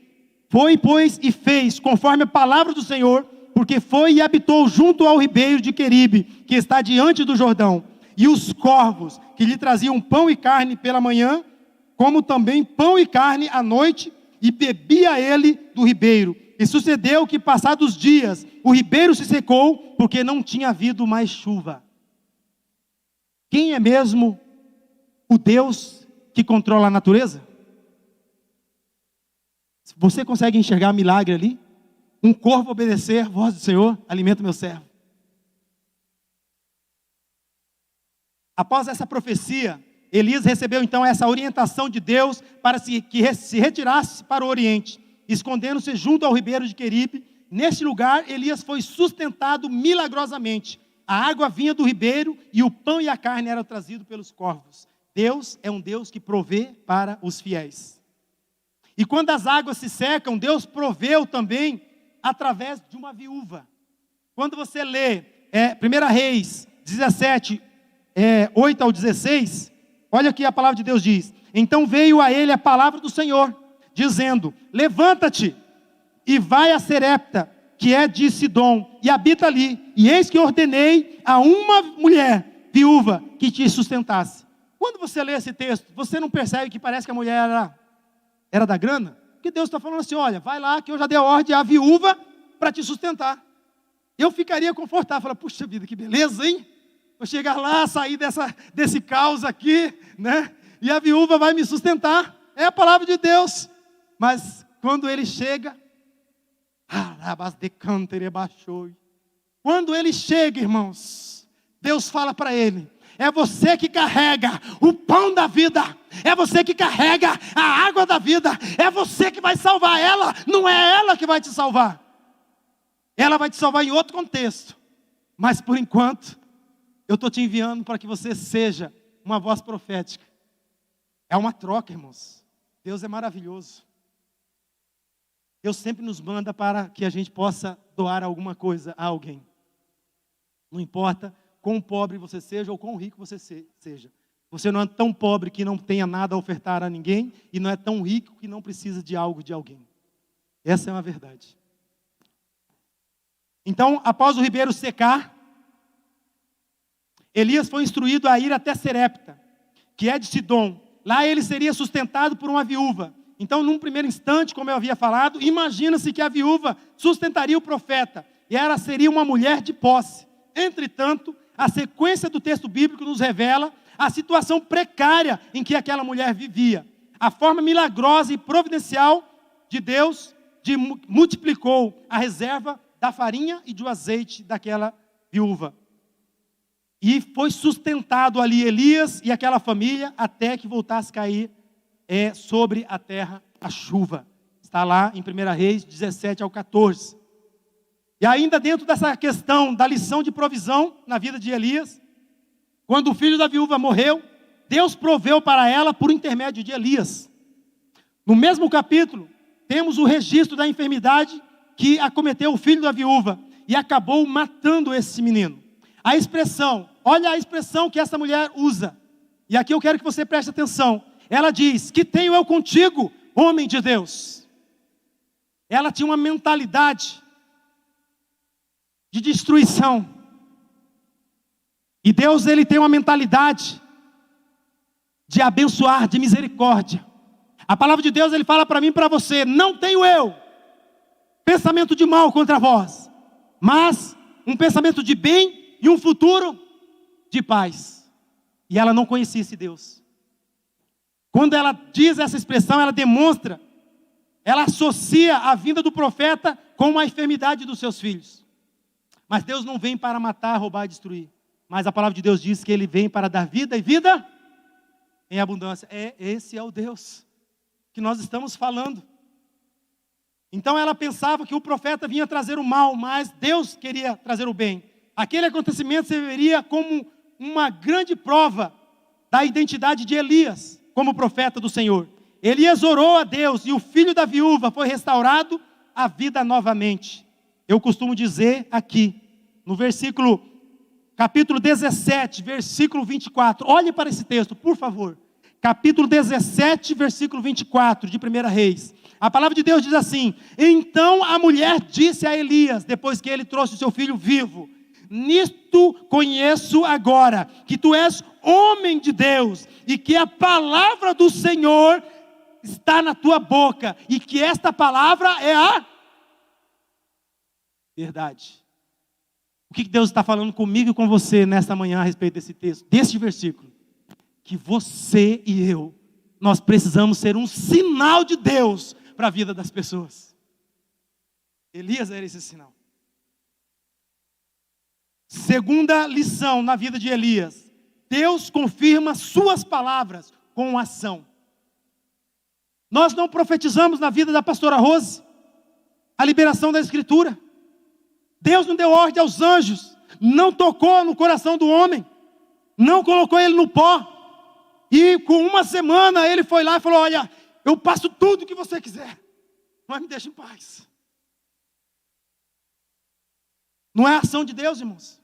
Foi, pois, e fez conforme a palavra do Senhor, porque foi e habitou junto ao ribeiro de Queribe, que está diante do Jordão. E os corvos que lhe traziam pão e carne pela manhã, como também pão e carne à noite, e bebia ele do ribeiro. E sucedeu que, passados dias, o ribeiro se secou, porque não tinha havido mais chuva. Quem é mesmo o Deus que controla a natureza? Você consegue enxergar milagre ali? Um corvo obedecer, voz do Senhor, alimenta meu servo. Após essa profecia, Elias recebeu então essa orientação de Deus para que se retirasse para o Oriente, escondendo-se junto ao ribeiro de Queribe. Neste lugar, Elias foi sustentado milagrosamente. A água vinha do ribeiro e o pão e a carne eram trazidos pelos corvos. Deus é um Deus que provê para os fiéis. E quando as águas se secam, Deus proveu também através de uma viúva. Quando você lê 1 Reis 17, 8 ao 16, olha o que a palavra de Deus diz. Então veio a ele a palavra do Senhor, dizendo: levanta-te e vai a Serepta, que é de Sidom, e habita ali. E eis que ordenei a uma mulher viúva que te sustentasse. Quando você lê esse texto, você não percebe que parece que a mulher era da grana? Porque Deus está falando assim: olha, vai lá que eu já dei a ordem à viúva para te sustentar. Eu ficaria confortável, falar: puxa vida, que beleza, hein? Vou chegar lá, sair desse caos aqui, né? E a viúva vai me sustentar. É a palavra de Deus. Mas quando ele chega, quando ele chega, irmãos, Deus fala para ele: é você que carrega o pão da vida, é você que carrega a água da vida, é você que vai salvar ela, não é ela que vai te salvar. Ela vai te salvar em outro contexto, mas por enquanto, eu estou te enviando para que você seja uma voz profética. É uma troca, irmãos. Deus é maravilhoso. Deus sempre nos manda para que a gente possa doar alguma coisa a alguém. Não importa quão pobre você seja ou quão rico você seja. Você não é tão pobre que não tenha nada a ofertar a ninguém, e não é tão rico que não precisa de algo de alguém. Essa é uma verdade. Então, após o ribeiro secar, Elias foi instruído a ir até Serepta, que é de Sidom. Lá ele seria sustentado por uma viúva. Então, num primeiro instante, como eu havia falado, imagina-se que a viúva sustentaria o profeta, e ela seria uma mulher de posse. Entretanto, a sequência do texto bíblico nos revela a situação precária em que aquela mulher vivia. A forma milagrosa e providencial de Deus multiplicou a reserva da farinha e do azeite daquela viúva. E foi sustentado ali Elias e aquela família até que voltasse a cair sobre a terra a chuva. Está lá em 1 Reis 17 ao 14. E ainda dentro dessa questão da lição de provisão na vida de Elias, quando o filho da viúva morreu, Deus proveu para ela por intermédio de Elias. No mesmo capítulo, temos o registro da enfermidade que acometeu o filho da viúva e acabou matando esse menino. A expressão, olha a expressão que essa mulher usa. E aqui eu quero que você preste atenção. Ela diz: que tenho eu contigo, homem de Deus. Ela tinha uma mentalidade de destruição. E Deus, ele tem uma mentalidade de abençoar, de misericórdia. A palavra de Deus, ele fala para mim e para você: não tenho eu pensamento de mal contra vós, mas um pensamento de bem e um futuro de paz. E ela não conhecia esse Deus. Quando ela diz essa expressão, ela demonstra, ela associa a vinda do profeta com a enfermidade dos seus filhos. Mas Deus não vem para matar, roubar e destruir. Mas a palavra de Deus diz que Ele vem para dar vida e vida em abundância. Esse é o Deus que nós estamos falando. Então ela pensava que o profeta vinha trazer o mal, mas Deus queria trazer o bem. Aquele acontecimento serviria como uma grande prova da identidade de Elias como profeta do Senhor. Elias orou a Deus e o filho da viúva foi restaurado à vida novamente. Eu costumo dizer aqui, no capítulo 17, versículo 24. Olhe para esse texto, por favor. Capítulo 17, versículo 24 de 1 Reis. A palavra de Deus diz assim: então a mulher disse a Elias, depois que ele trouxe o seu filho vivo: nisto conheço agora que tu és homem de Deus, e que a palavra do Senhor está na tua boca, e que esta palavra é a Verdade. O que Deus está falando comigo e com você nesta manhã a respeito desse texto, deste versículo? Que você e eu, nós precisamos ser um sinal de Deus para a vida das pessoas. Elias era esse sinal. Segunda lição na vida de Elias: Deus confirma suas palavras com ação. Nós não profetizamos na vida da pastora Rose a liberação da Escritura. Deus não deu ordem aos anjos, não tocou no coração do homem, não colocou ele no pó. E com uma semana ele foi lá e falou: olha, eu passo tudo o que você quiser, mas me deixa em paz. Não é a ação de Deus, irmãos.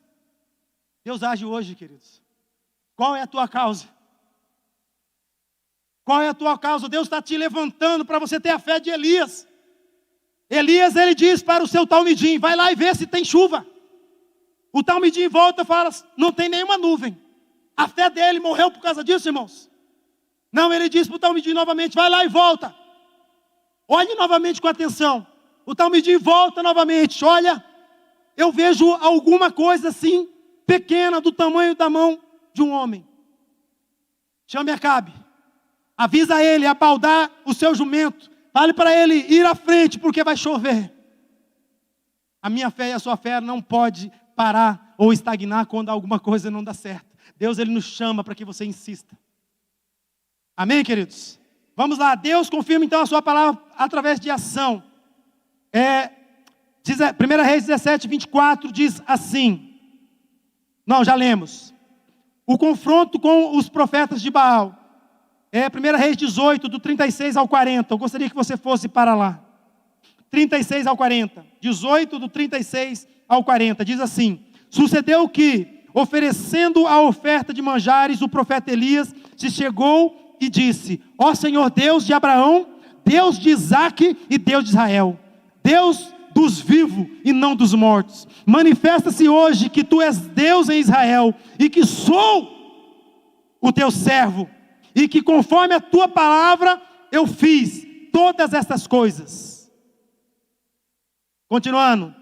Deus age hoje, queridos. Qual é a tua causa? Qual é a tua causa? Deus está te levantando para você ter a fé de Elias. Elias, ele diz para o seu talmidim: vai lá e vê se tem chuva. O talmidim volta e fala: não tem nenhuma nuvem. A fé dele morreu por causa disso, irmãos? Não, ele diz para o talmidim novamente: vai lá e volta. Olhe novamente com atenção. O talmidim volta novamente: olha, eu vejo alguma coisa assim, pequena, do tamanho da mão de um homem. Chame Acabe, avisa ele a baldar o seu jumento, fale para ele ir à frente, porque vai chover. A minha fé e a sua fé não pode parar ou estagnar quando alguma coisa não dá certo. Deus, ele nos chama para que você insista. Amém, queridos? Vamos lá, Deus confirma então a sua palavra através de ação. 1 Reis 17, 24 diz assim. Não, já lemos. O confronto com os profetas de Baal. 1 Reis 18, do 36 ao 40. Eu gostaria que você fosse para lá. 36 ao 40. 18, do 36 ao 40. Diz assim: sucedeu que, oferecendo a oferta de manjares, o profeta Elias se chegou e disse: ó Senhor Deus de Abraão, Deus de Isaque e Deus de Israel, Deus dos vivos e não dos mortos, manifesta-se hoje que tu és Deus em Israel, e que sou o teu servo, e que conforme a tua palavra eu fiz todas estas coisas. Continuando: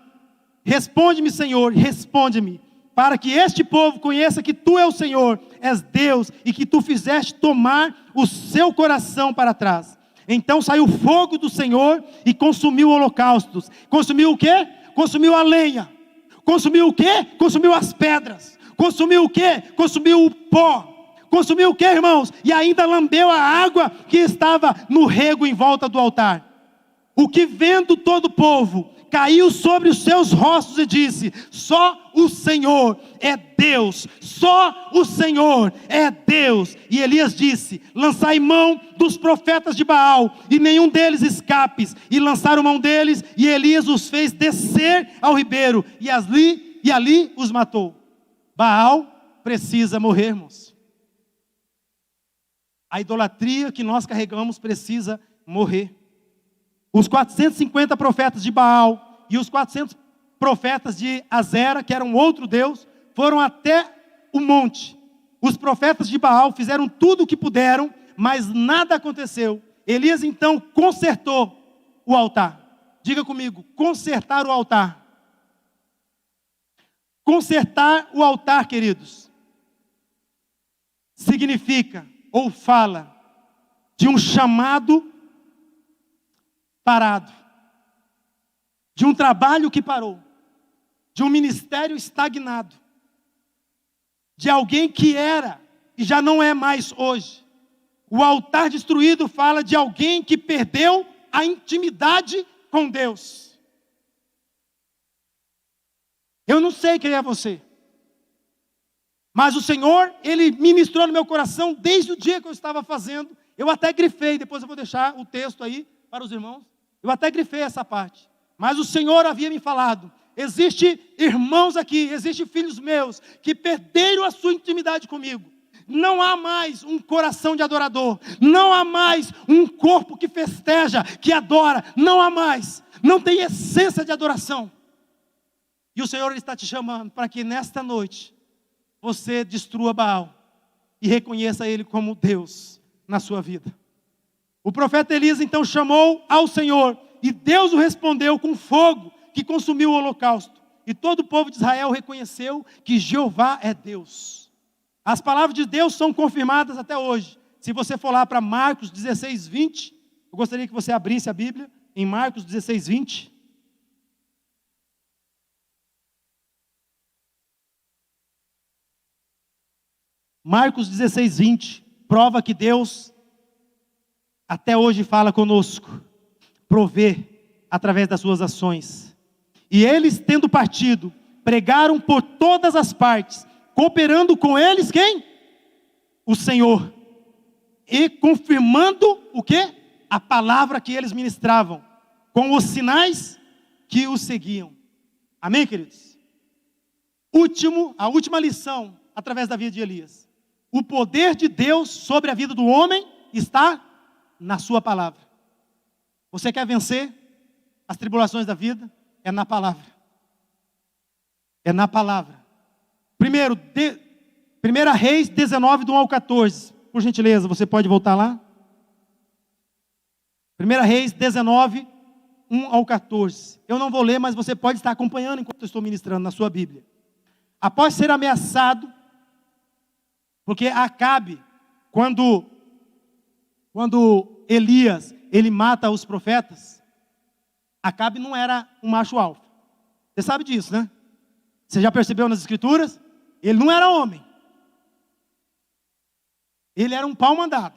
responde-me, Senhor, responde-me, para que este povo conheça que tu és o Senhor, és Deus, e que tu fizeste tomar o seu coração para trás. Então saiu fogo do Senhor e consumiu holocaustos. Consumiu o quê? Consumiu a lenha. Consumiu o quê? Consumiu as pedras. Consumiu o quê? Consumiu o pó. Consumiu o quê, irmãos? E ainda lambeu a água que estava no rego em volta do altar. O que, vendo todo o povo, caiu sobre os seus rostos e disse: só o Senhor é Deus, só o Senhor é Deus. E Elias disse: lançai mão dos profetas de Baal, e nenhum deles escapes. E lançaram mão deles, e Elias os fez descer ao ribeiro, e ali os matou. Baal precisa morrer, irmãos. A idolatria que nós carregamos precisa morrer. Os 450 profetas de Baal e os 400 profetas de Azera, que era um outro deus, foram até o monte. Os profetas de Baal fizeram tudo o que puderam, mas nada aconteceu. Elias então consertou o altar. Diga comigo: consertar o altar. Consertar o altar, queridos, significa ou fala de um chamado parado, de um trabalho que parou, de um ministério estagnado, de alguém que era e já não é mais hoje. O altar destruído fala de alguém que perdeu a intimidade com Deus. Eu não sei quem é você, mas o Senhor, Ele ministrou no meu coração desde o dia que eu estava fazendo. Eu até grifei, depois eu vou deixar o texto aí para os irmãos. Eu até grifei essa parte, mas o Senhor havia me falado: existe irmãos aqui, existe filhos meus que perderam a sua intimidade comigo. Não há mais um coração de adorador, não há mais um corpo que festeja, que adora, não há mais, não tem essência de adoração. E o Senhor está te chamando para que nesta noite você destrua Baal e reconheça Ele como Deus na sua vida. O profeta Elias então chamou ao Senhor, e Deus o respondeu com fogo que consumiu o holocausto. E todo o povo de Israel reconheceu que Jeová é Deus. As palavras de Deus são confirmadas até hoje. Se você for lá para Marcos 16, 20, eu gostaria que você abrisse a Bíblia em Marcos 16, 20. Marcos 16, 20, prova que Deus até hoje fala conosco, provê através das suas ações. E eles, tendo partido, pregaram por todas as partes, cooperando com eles quem? O Senhor. E confirmando o quê? A palavra que eles ministravam, com os sinais que os seguiam. Amém, queridos? A última lição, através da vida de Elias. O poder de Deus sobre a vida do homem está na sua palavra. Você quer vencer as tribulações da vida? É na palavra. É na palavra. Primeiro, 1 Reis 19, do 1 ao 14. Por gentileza, você pode voltar lá? 1 Reis 19, 1 ao 14. Eu não vou ler, mas você pode estar acompanhando enquanto eu estou ministrando na sua Bíblia. Após ser ameaçado, porque Acabe, quando Elias, ele mata os profetas, Acabe não era um macho alfa. Você sabe disso, né? Você já percebeu nas escrituras? Ele não era homem. Ele era um pau mandado.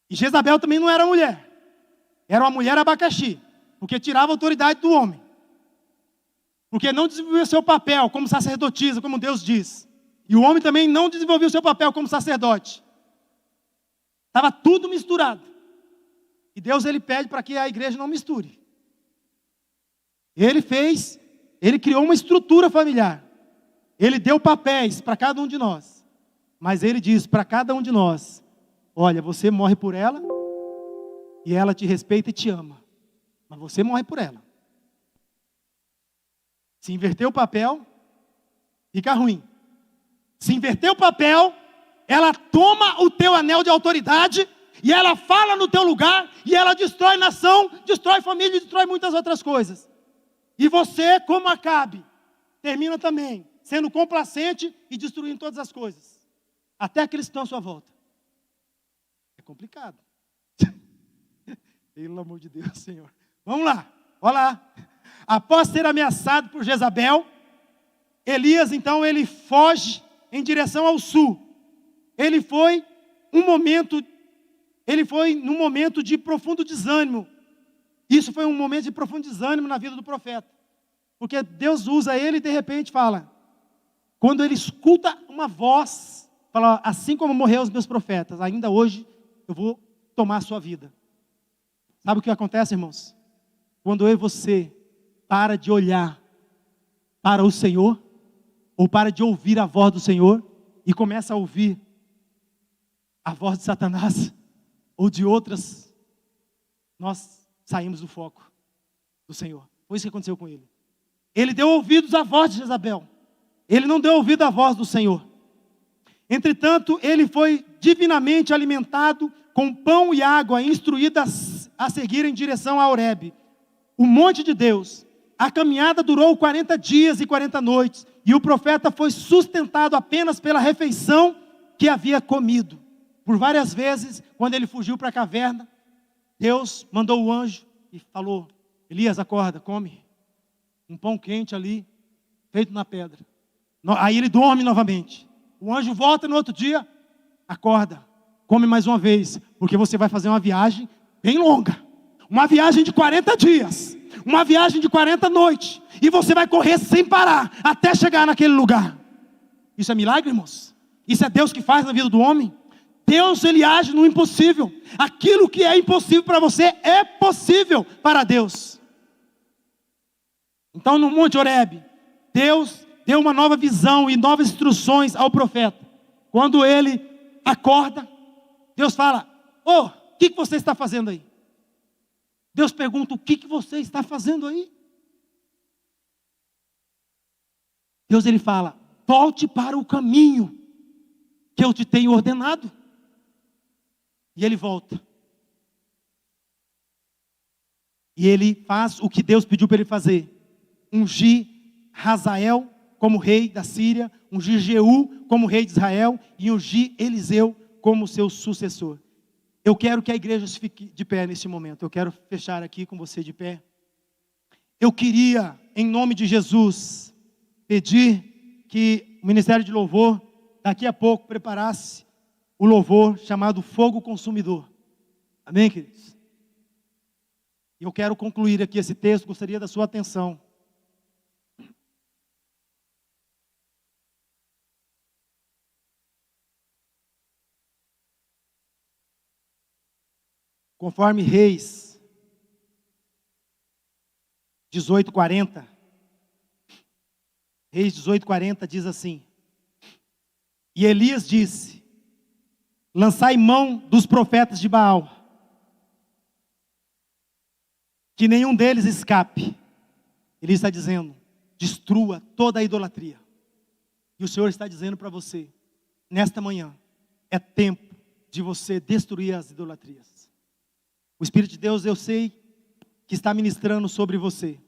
E Jezabel também não era mulher. Era uma mulher abacaxi, porque tirava a autoridade do homem. Porque não desenvolveu seu papel como sacerdotisa, como Deus diz. E o homem também não desenvolveu seu papel como sacerdote. Estava tudo misturado. E Deus, ele pede para que a igreja não misture. Ele criou uma estrutura familiar. Ele deu papéis para cada um de nós. Mas ele diz para cada um de nós: olha, você morre por ela, e ela te respeita e te ama. Mas você morre por ela. Se inverter o papel, fica ruim. Se inverter o papel, ela toma o teu anel de autoridade, e ela fala no teu lugar, e ela destrói nação, destrói família, destrói muitas outras coisas. E você, como Acabe, termina também sendo complacente e destruindo todas as coisas, até aqueles que estão à sua volta. É complicado. Pelo amor de Deus, Senhor. Vamos lá, olha lá. Após ser ameaçado por Jezabel, Elias, então, ele foge em direção ao sul. Ele foi num momento de profundo desânimo. Isso foi um momento de profundo desânimo na vida do profeta. Porque Deus usa ele e de repente fala, quando ele escuta uma voz, fala: assim como morreram os meus profetas, ainda hoje eu vou tomar a sua vida. Sabe o que acontece, irmãos? Quando eu e você para de olhar para o Senhor, ou para de ouvir a voz do Senhor, e começa a ouvir a voz de Satanás, ou de outras, nós saímos do foco do Senhor. Foi isso que aconteceu com ele. Ele deu ouvidos à voz de Jezabel. Ele não deu ouvido à voz do Senhor. Entretanto, ele foi divinamente alimentado com pão e água, instruído a seguir em direção a Horebe, o monte de Deus. A caminhada durou 40 dias e 40 noites, e o profeta foi sustentado apenas pela refeição que havia comido. Por várias vezes, quando ele fugiu para a caverna, Deus mandou o anjo e falou: Elias, acorda, come. Um pão quente ali, feito na pedra. Aí ele dorme novamente. O anjo volta no outro dia: acorda, come mais uma vez, porque você vai fazer uma viagem bem longa. Uma viagem de 40 dias. Uma viagem de 40 noites. E você vai correr sem parar, até chegar naquele lugar. Isso é milagre, irmãos? Isso é Deus que faz na vida do homem? Deus, ele age no impossível. Aquilo que é impossível para você, é possível para Deus. Então no Monte Horebe, Deus deu uma nova visão e novas instruções ao profeta. Quando ele acorda, Deus fala: o que você está fazendo aí? Deus pergunta: o que você está fazendo aí? Deus, ele fala: volte para o caminho que eu te tenho ordenado. E ele volta. E ele faz o que Deus pediu para ele fazer: ungir Hazael como rei da Síria, ungir Jeú como rei de Israel e ungir Eliseu como seu sucessor. Eu quero que a igreja fique de pé neste momento. Eu quero fechar aqui com você de pé. Eu queria, em nome de Jesus, pedir que o Ministério de Louvor, daqui a pouco, preparasse o louvor chamado Fogo Consumidor. Amém, queridos? Eu quero concluir aqui esse texto, gostaria da sua atenção. Conforme Reis 18:40, Reis 18:40 diz assim: e Elias disse: lançai mão dos profetas de Baal, que nenhum deles escape. Ele está dizendo: destrua toda a idolatria. E o Senhor está dizendo para você, nesta manhã, é tempo de você destruir as idolatrias. O Espírito de Deus, eu sei que está ministrando sobre você.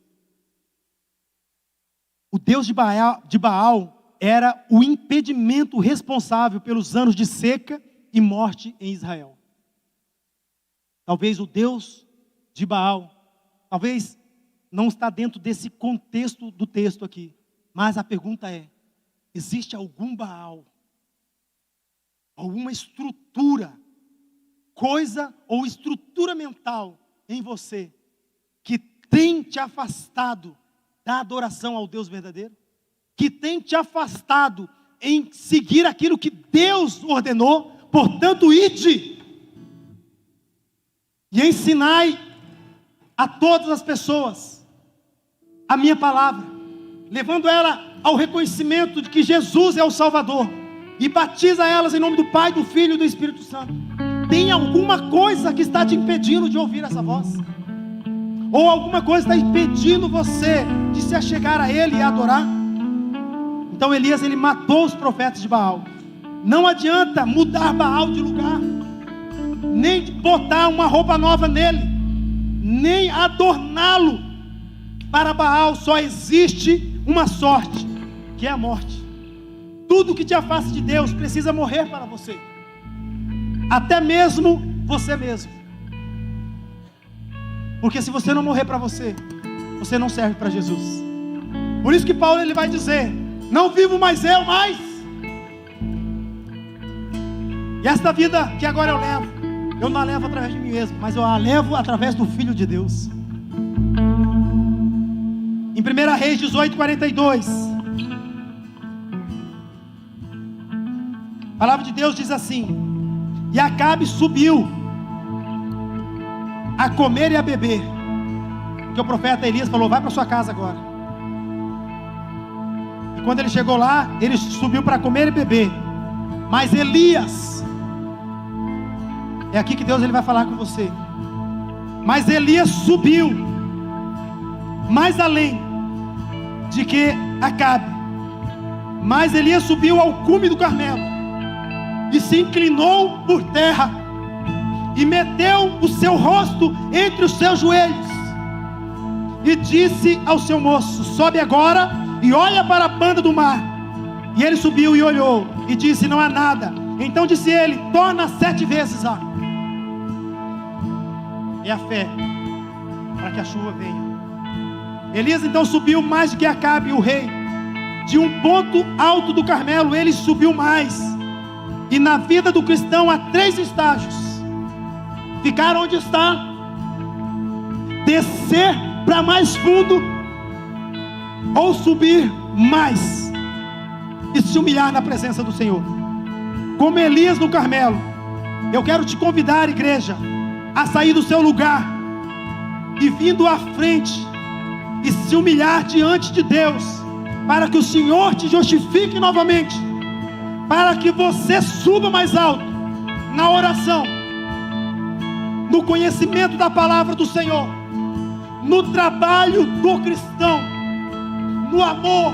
O Deus de Baal era o impedimento responsável pelos anos de seca e morte em Israel. Talvez o Deus de Baal, talvez não está dentro desse contexto do texto aqui, mas a pergunta é: existe algum Baal, alguma estrutura, coisa ou estrutura mental em você que tem te afastado da adoração ao Deus verdadeiro? Que tem te afastado em seguir aquilo que Deus ordenou? Portanto, ide e ensinai a todas as pessoas a minha palavra, levando ela ao reconhecimento de que Jesus é o Salvador, e batiza elas em nome do Pai, do Filho e do Espírito Santo. Tem alguma coisa que está te impedindo de ouvir essa voz? Ou alguma coisa está impedindo você de se achegar a Ele e adorar? Então Elias, ele matou os profetas de Baal. Não adianta mudar Baal de lugar, nem botar uma roupa nova nele, nem adorná-lo. Para Baal só existe uma sorte, que é a morte. Tudo que te afasta de Deus precisa morrer para você, até mesmo você mesmo. Porque se você não morrer para você, você não serve para Jesus. Por isso que Paulo, ele vai dizer: não vivo mais eu, mas e esta vida que agora eu não a levo através de mim mesmo, mas eu a levo através do Filho de Deus. Em 1 Reis 18:42, a palavra de Deus diz assim: e Acabe subiu a comer e a beber, porque o profeta Elias falou: vai para sua casa agora. E quando ele chegou lá, ele subiu para comer e beber. Mas Elias, é aqui que Deus, ele vai falar com você. Mas Elias subiu mais além de que Acabe. Mas Elias subiu ao cume do Carmelo e se inclinou por terra e meteu o seu rosto entre os seus joelhos e disse ao seu moço: sobe agora e olha para a banda do mar. E ele subiu e olhou e disse: não há nada. Então disse ele: torna 7 vezes a. É a fé para que a chuva venha. Elias então subiu mais do que Acabe, o rei. De um ponto alto do Carmelo ele subiu mais. E na vida do cristão há 3 estágios: ficar onde está, descer para mais fundo, ou subir mais e se humilhar na presença do Senhor. Como Elias no Carmelo, eu quero te convidar, igreja, a sair do seu lugar e vindo à frente e se humilhar diante de Deus, para que o Senhor te justifique novamente, para que você suba mais alto na oração, no conhecimento da palavra do Senhor, no trabalho do cristão, no amor,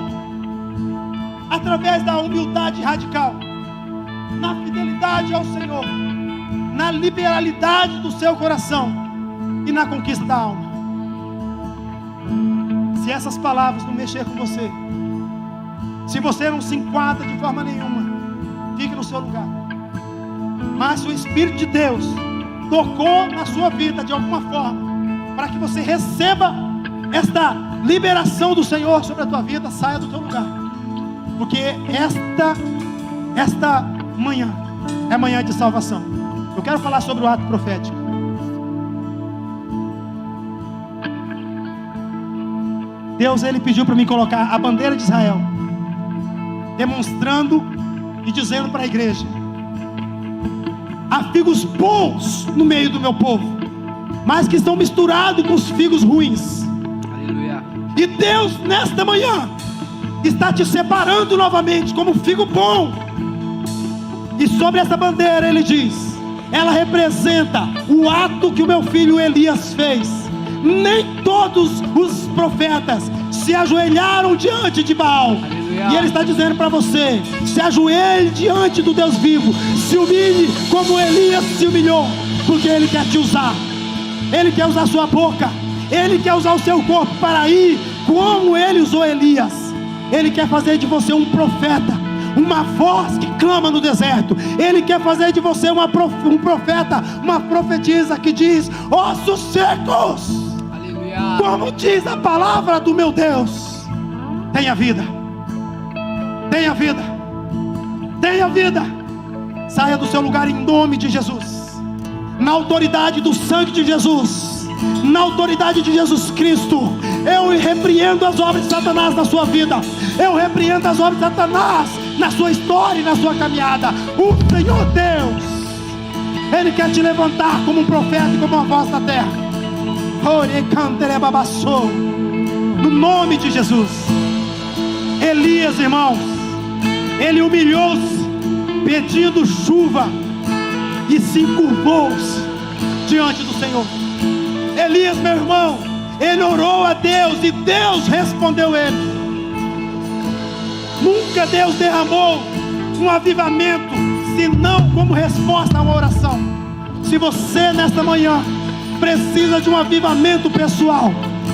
através da humildade radical, na fidelidade ao Senhor, na liberalidade do seu coração e na conquista da alma. Se essas palavras não mexer com você, se você não se enquadra de forma nenhuma, fique no seu lugar. Mas se o Espírito de Deus tocou na sua vida de alguma forma, para que você receba esta liberação do Senhor sobre a tua vida, saia do teu lugar. Porque esta manhã é manhã de salvação. Eu quero falar sobre o ato profético. Deus, Ele pediu para mim colocar a bandeira de Israel, demonstrando e dizendo para a igreja: há figos bons no meio do meu povo, mas que estão misturados com os figos ruins. Aleluia. E Deus, nesta manhã, está te separando novamente como figo bom. E sobre essa bandeira Ele diz: ela representa o ato que o meu filho Elias fez. Nem todos os profetas se ajoelharam diante de Baal. Aleluia. E Ele está dizendo para você: se ajoelhe diante do Deus vivo, se humilhe como Elias se humilhou, porque Ele quer te usar. Ele quer usar a sua boca, Ele quer usar o seu corpo para ir como Ele usou Elias. Ele quer fazer de você um profeta, uma voz que clama no deserto. Ele quer fazer de você um profeta, uma profetisa que diz: ossos secos, Aleluia. como diz a palavra do meu Deus, tenha vida, tenha vida, tenha vida. Saia do seu lugar em nome de Jesus, na autoridade do sangue de Jesus, na autoridade de Jesus Cristo. Eu repreendo as obras de Satanás na sua vida. Eu repreendo as obras de Satanás na sua história e na sua caminhada. O Senhor Deus, Ele quer te levantar como um profeta e como uma voz da terra. No nome de Jesus. Elias, irmãos, ele humilhou-se pedindo chuva e se encurvou-se diante do Senhor. Elias, meu irmão, ele orou a Deus e Deus respondeu ele. Nunca Deus derramou um avivamento senão como resposta a uma oração. Se você nesta manhã precisa de um avivamento pessoal,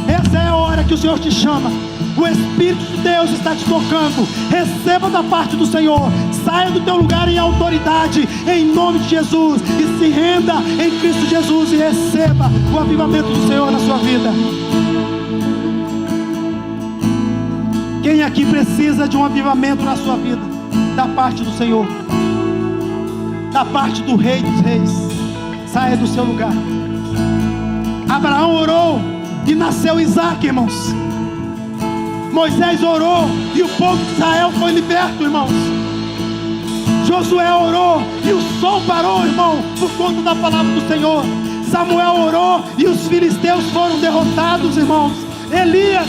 essa é a hora que o Senhor te chama. O Espírito de Deus está te tocando. Receba da parte do Senhor. Saia do teu lugar em autoridade, em nome de Jesus, e se renda em Cristo Jesus e receba o avivamento do Senhor na sua vida. Quem aqui precisa de um avivamento na sua vida? Da parte do Senhor, da parte do Rei dos Reis. Saia do seu lugar. Abraão orou e nasceu Isaac, irmãos. Moisés orou e o povo de Israel foi liberto, irmãos. Josué orou e o sol parou, irmão, por conta da palavra do Senhor. Samuel orou e os filisteus foram derrotados, irmãos. Elias,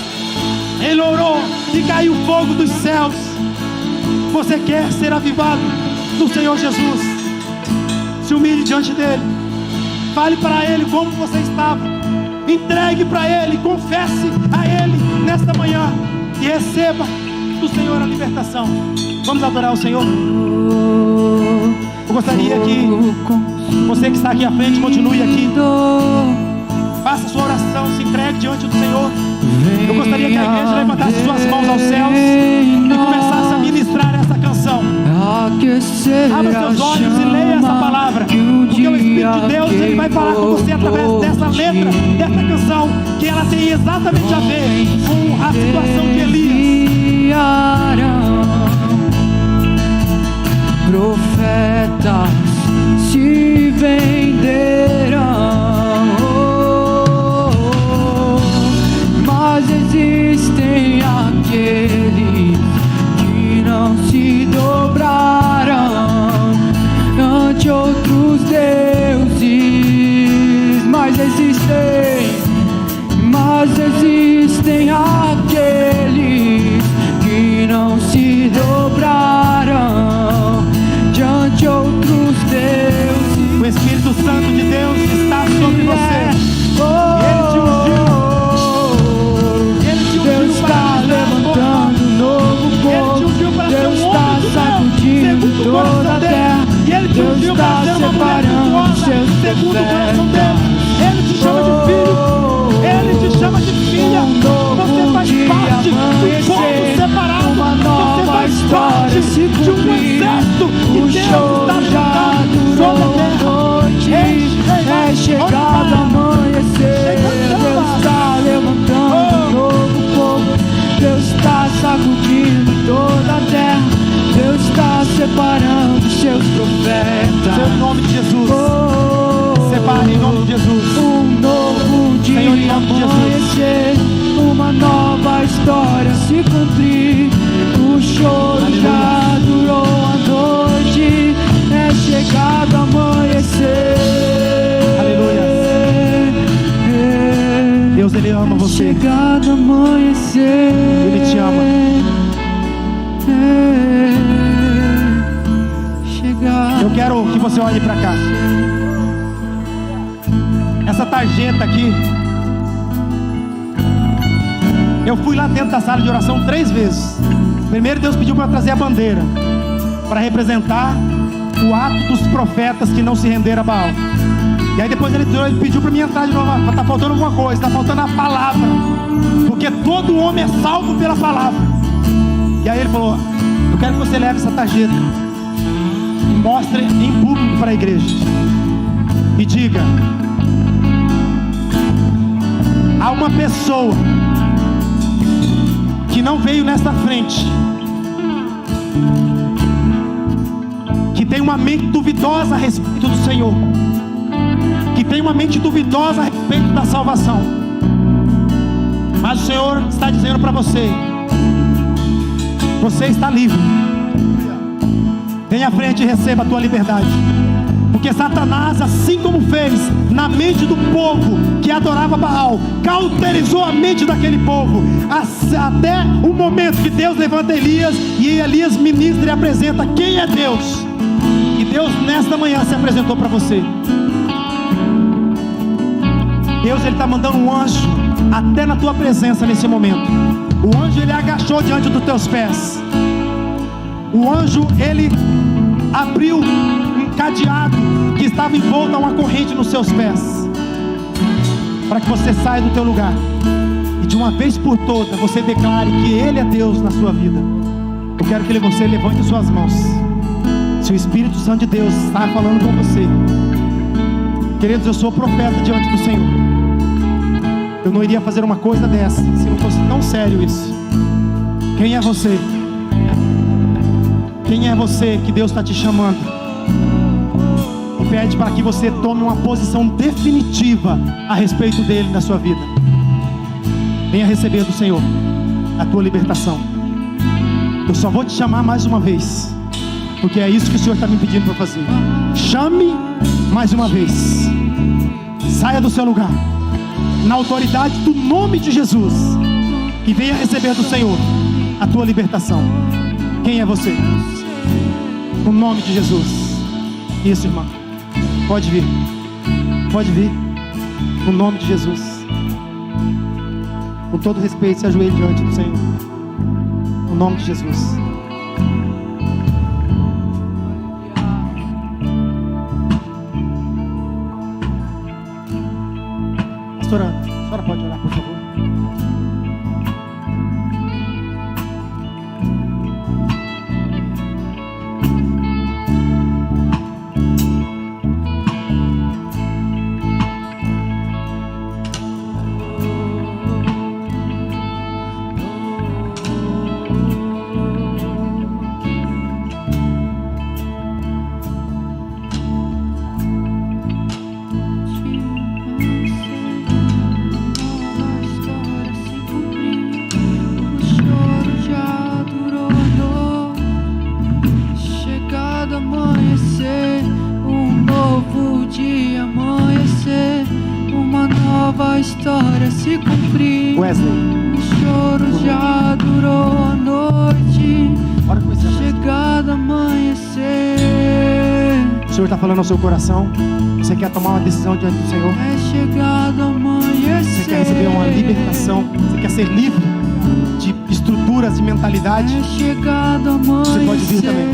ele orou e caiu fogo dos céus. Você quer ser avivado no Senhor Jesus? Se humilhe diante dele. Fale para ele como você estava. Entregue para ele, confesse a ele nesta manhã e receba do Senhor a libertação. Vamos adorar o Senhor. Eu gostaria que você que está aqui à frente continue aqui. Faça sua oração, se entregue diante do Senhor. Eu gostaria que a igreja levantasse suas mãos aos céus e começasse a ministrar essa canção. Abra seus olhos e leia essa palavra, porque o Espírito de Deus, ele vai falar com você através dessa letra, dessa canção, que ela tem exatamente a ver com a situação de Elias. Profetas se venderão, mas existem aqueles que não se dobrarão ante outros deuses. Mas existem aqueles que não se dobrarão diante outros deuses. O Espírito Santo de Deus está sobre você. Ele te ungiu. Deus está levantando um novo povo. Deus está sacudindo toda a terra. E Ele te ungiu para ser uma mulher virtuosa, segundo o coração dele. Ele te chama de filho. Ele te chama de filha. Você faz parte do povo separado. Uma nova Você faz história parte se de um cumprir. exército que O Deus choro está já levantando sobre a terra. durou noite. É chegado amanhecer. Deus está levantando um novo povo. Deus está sacudindo toda a terra. Deus está separando seus profetas. Seu nome de Jesus. Separe em nome de Jesus. Um novo dia Senhor, em nome de Jesus. amanhecer. Uma nova história se cumprir. O choro Aleluia. já durou a noite. É chegado amanhecer. Aleluia. Deus, Ele ama você. Chegado amanhecer. Ele te ama. Chegado. Eu quero que você olhe para cá. Essa tarjeta aqui, eu fui lá dentro da sala de oração 3 vezes. Primeiro Deus pediu para trazer a bandeira, para representar o ato dos profetas que não se renderam a Baal. E aí depois ele pediu para mim entrar de novo. Está faltando alguma coisa, está faltando a palavra, porque todo homem é salvo pela palavra. E aí ele falou: eu quero que você leve essa tarjeta e mostre em público para a igreja e diga: há uma pessoa que não veio nesta frente, que tem uma mente duvidosa a respeito do Senhor, que tem uma mente duvidosa a respeito da salvação, mas o Senhor está dizendo para você: você está livre. Vem à frente e receba a tua liberdade. Porque Satanás, assim como fez na mente do povo que adorava Baal, cauterizou a mente daquele povo, até o momento que Deus levanta Elias, e Elias ministra e apresenta quem é Deus. E Deus nesta manhã se apresentou para você. Deus, Ele está mandando um anjo até na tua presença nesse momento. O anjo, ele agachou diante dos teus pés. O anjo, ele abriu um cadeado que estava envolto a uma corrente nos seus pés, para que você saia do teu lugar e de uma vez por todas você declare que Ele é Deus na sua vida. Eu quero que você levante as suas mãos. Se o Espírito Santo de Deus está falando com você, queridos, eu sou profeta diante do Senhor. Eu não iria fazer uma coisa dessa se não fosse tão sério isso. Quem é você? Quem é você que Deus está te chamando? E pede para que você tome uma posição definitiva a respeito dele na sua vida. Venha receber do Senhor a tua libertação. Eu só vou te chamar mais uma vez, porque é isso que o Senhor está me pedindo para fazer. Chame mais uma vez. Saia do seu lugar, na autoridade do nome de Jesus, e venha receber do Senhor a tua libertação. Quem é você? No nome de Jesus. Isso, irmão. Pode vir. Pode vir. No nome de Jesus. Com todo respeito, se ajoelhe diante do Senhor. No nome de Jesus. Pastora, a senhora pode orar, por favor? História se cumprir. Wesley, o choro já durou a noite. Chegado amanhecer. O Senhor está falando ao seu coração. Você quer tomar uma decisão diante do Senhor? É chegado amanhecer. Você quer receber uma libertação? Você quer ser livre de estruturas de mentalidade? É chegado amanhecer. Você pode vir também.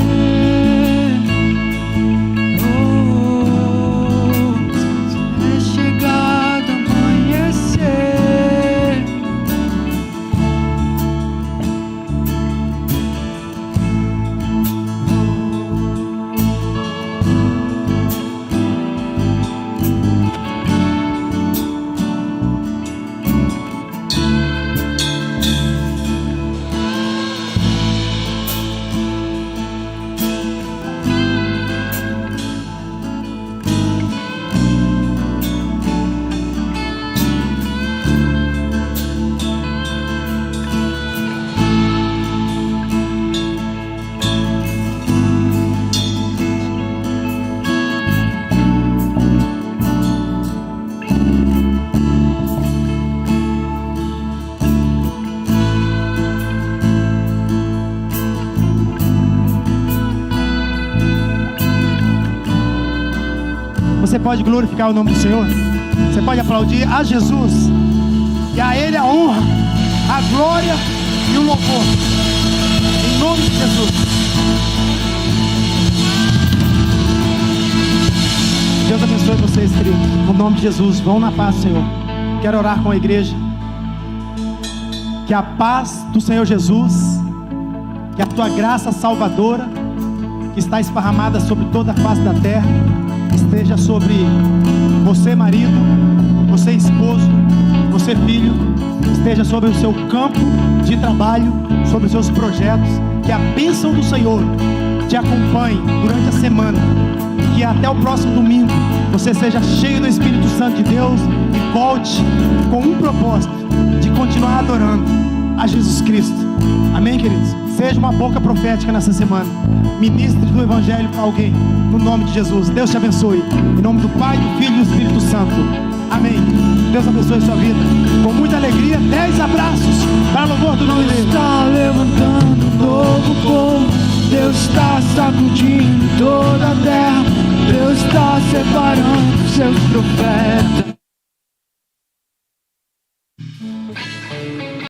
pode glorificar o nome do Senhor? Você pode aplaudir a Jesus, e a Ele a honra, a glória e o louvor, em nome de Jesus. Deus abençoe vocês, queridos, no nome de Jesus. Vão na paz do Senhor. Quero orar com a igreja. Que a paz do Senhor Jesus, que a tua graça salvadora, que está esparramada sobre toda a face da terra, esteja sobre você, marido, você, esposo, você, filho, esteja sobre o seu campo de trabalho, sobre os seus projetos. Que a bênção do Senhor te acompanhe durante a semana, que até o próximo domingo você seja cheio do Espírito Santo de Deus e volte com um propósito de continuar adorando a Jesus Cristo. Amém, queridos? Seja uma boca profética nessa semana. Ministre do Evangelho para alguém, no nome de Jesus. Deus te abençoe. Em nome do Pai, do Filho e do Espírito Santo. Amém. Deus abençoe a sua vida. Com muita alegria, 10 abraços para louvor do nome dele. Está levantando um novo povo. Deus está sacudindo toda a terra. Deus está separando seus profetas.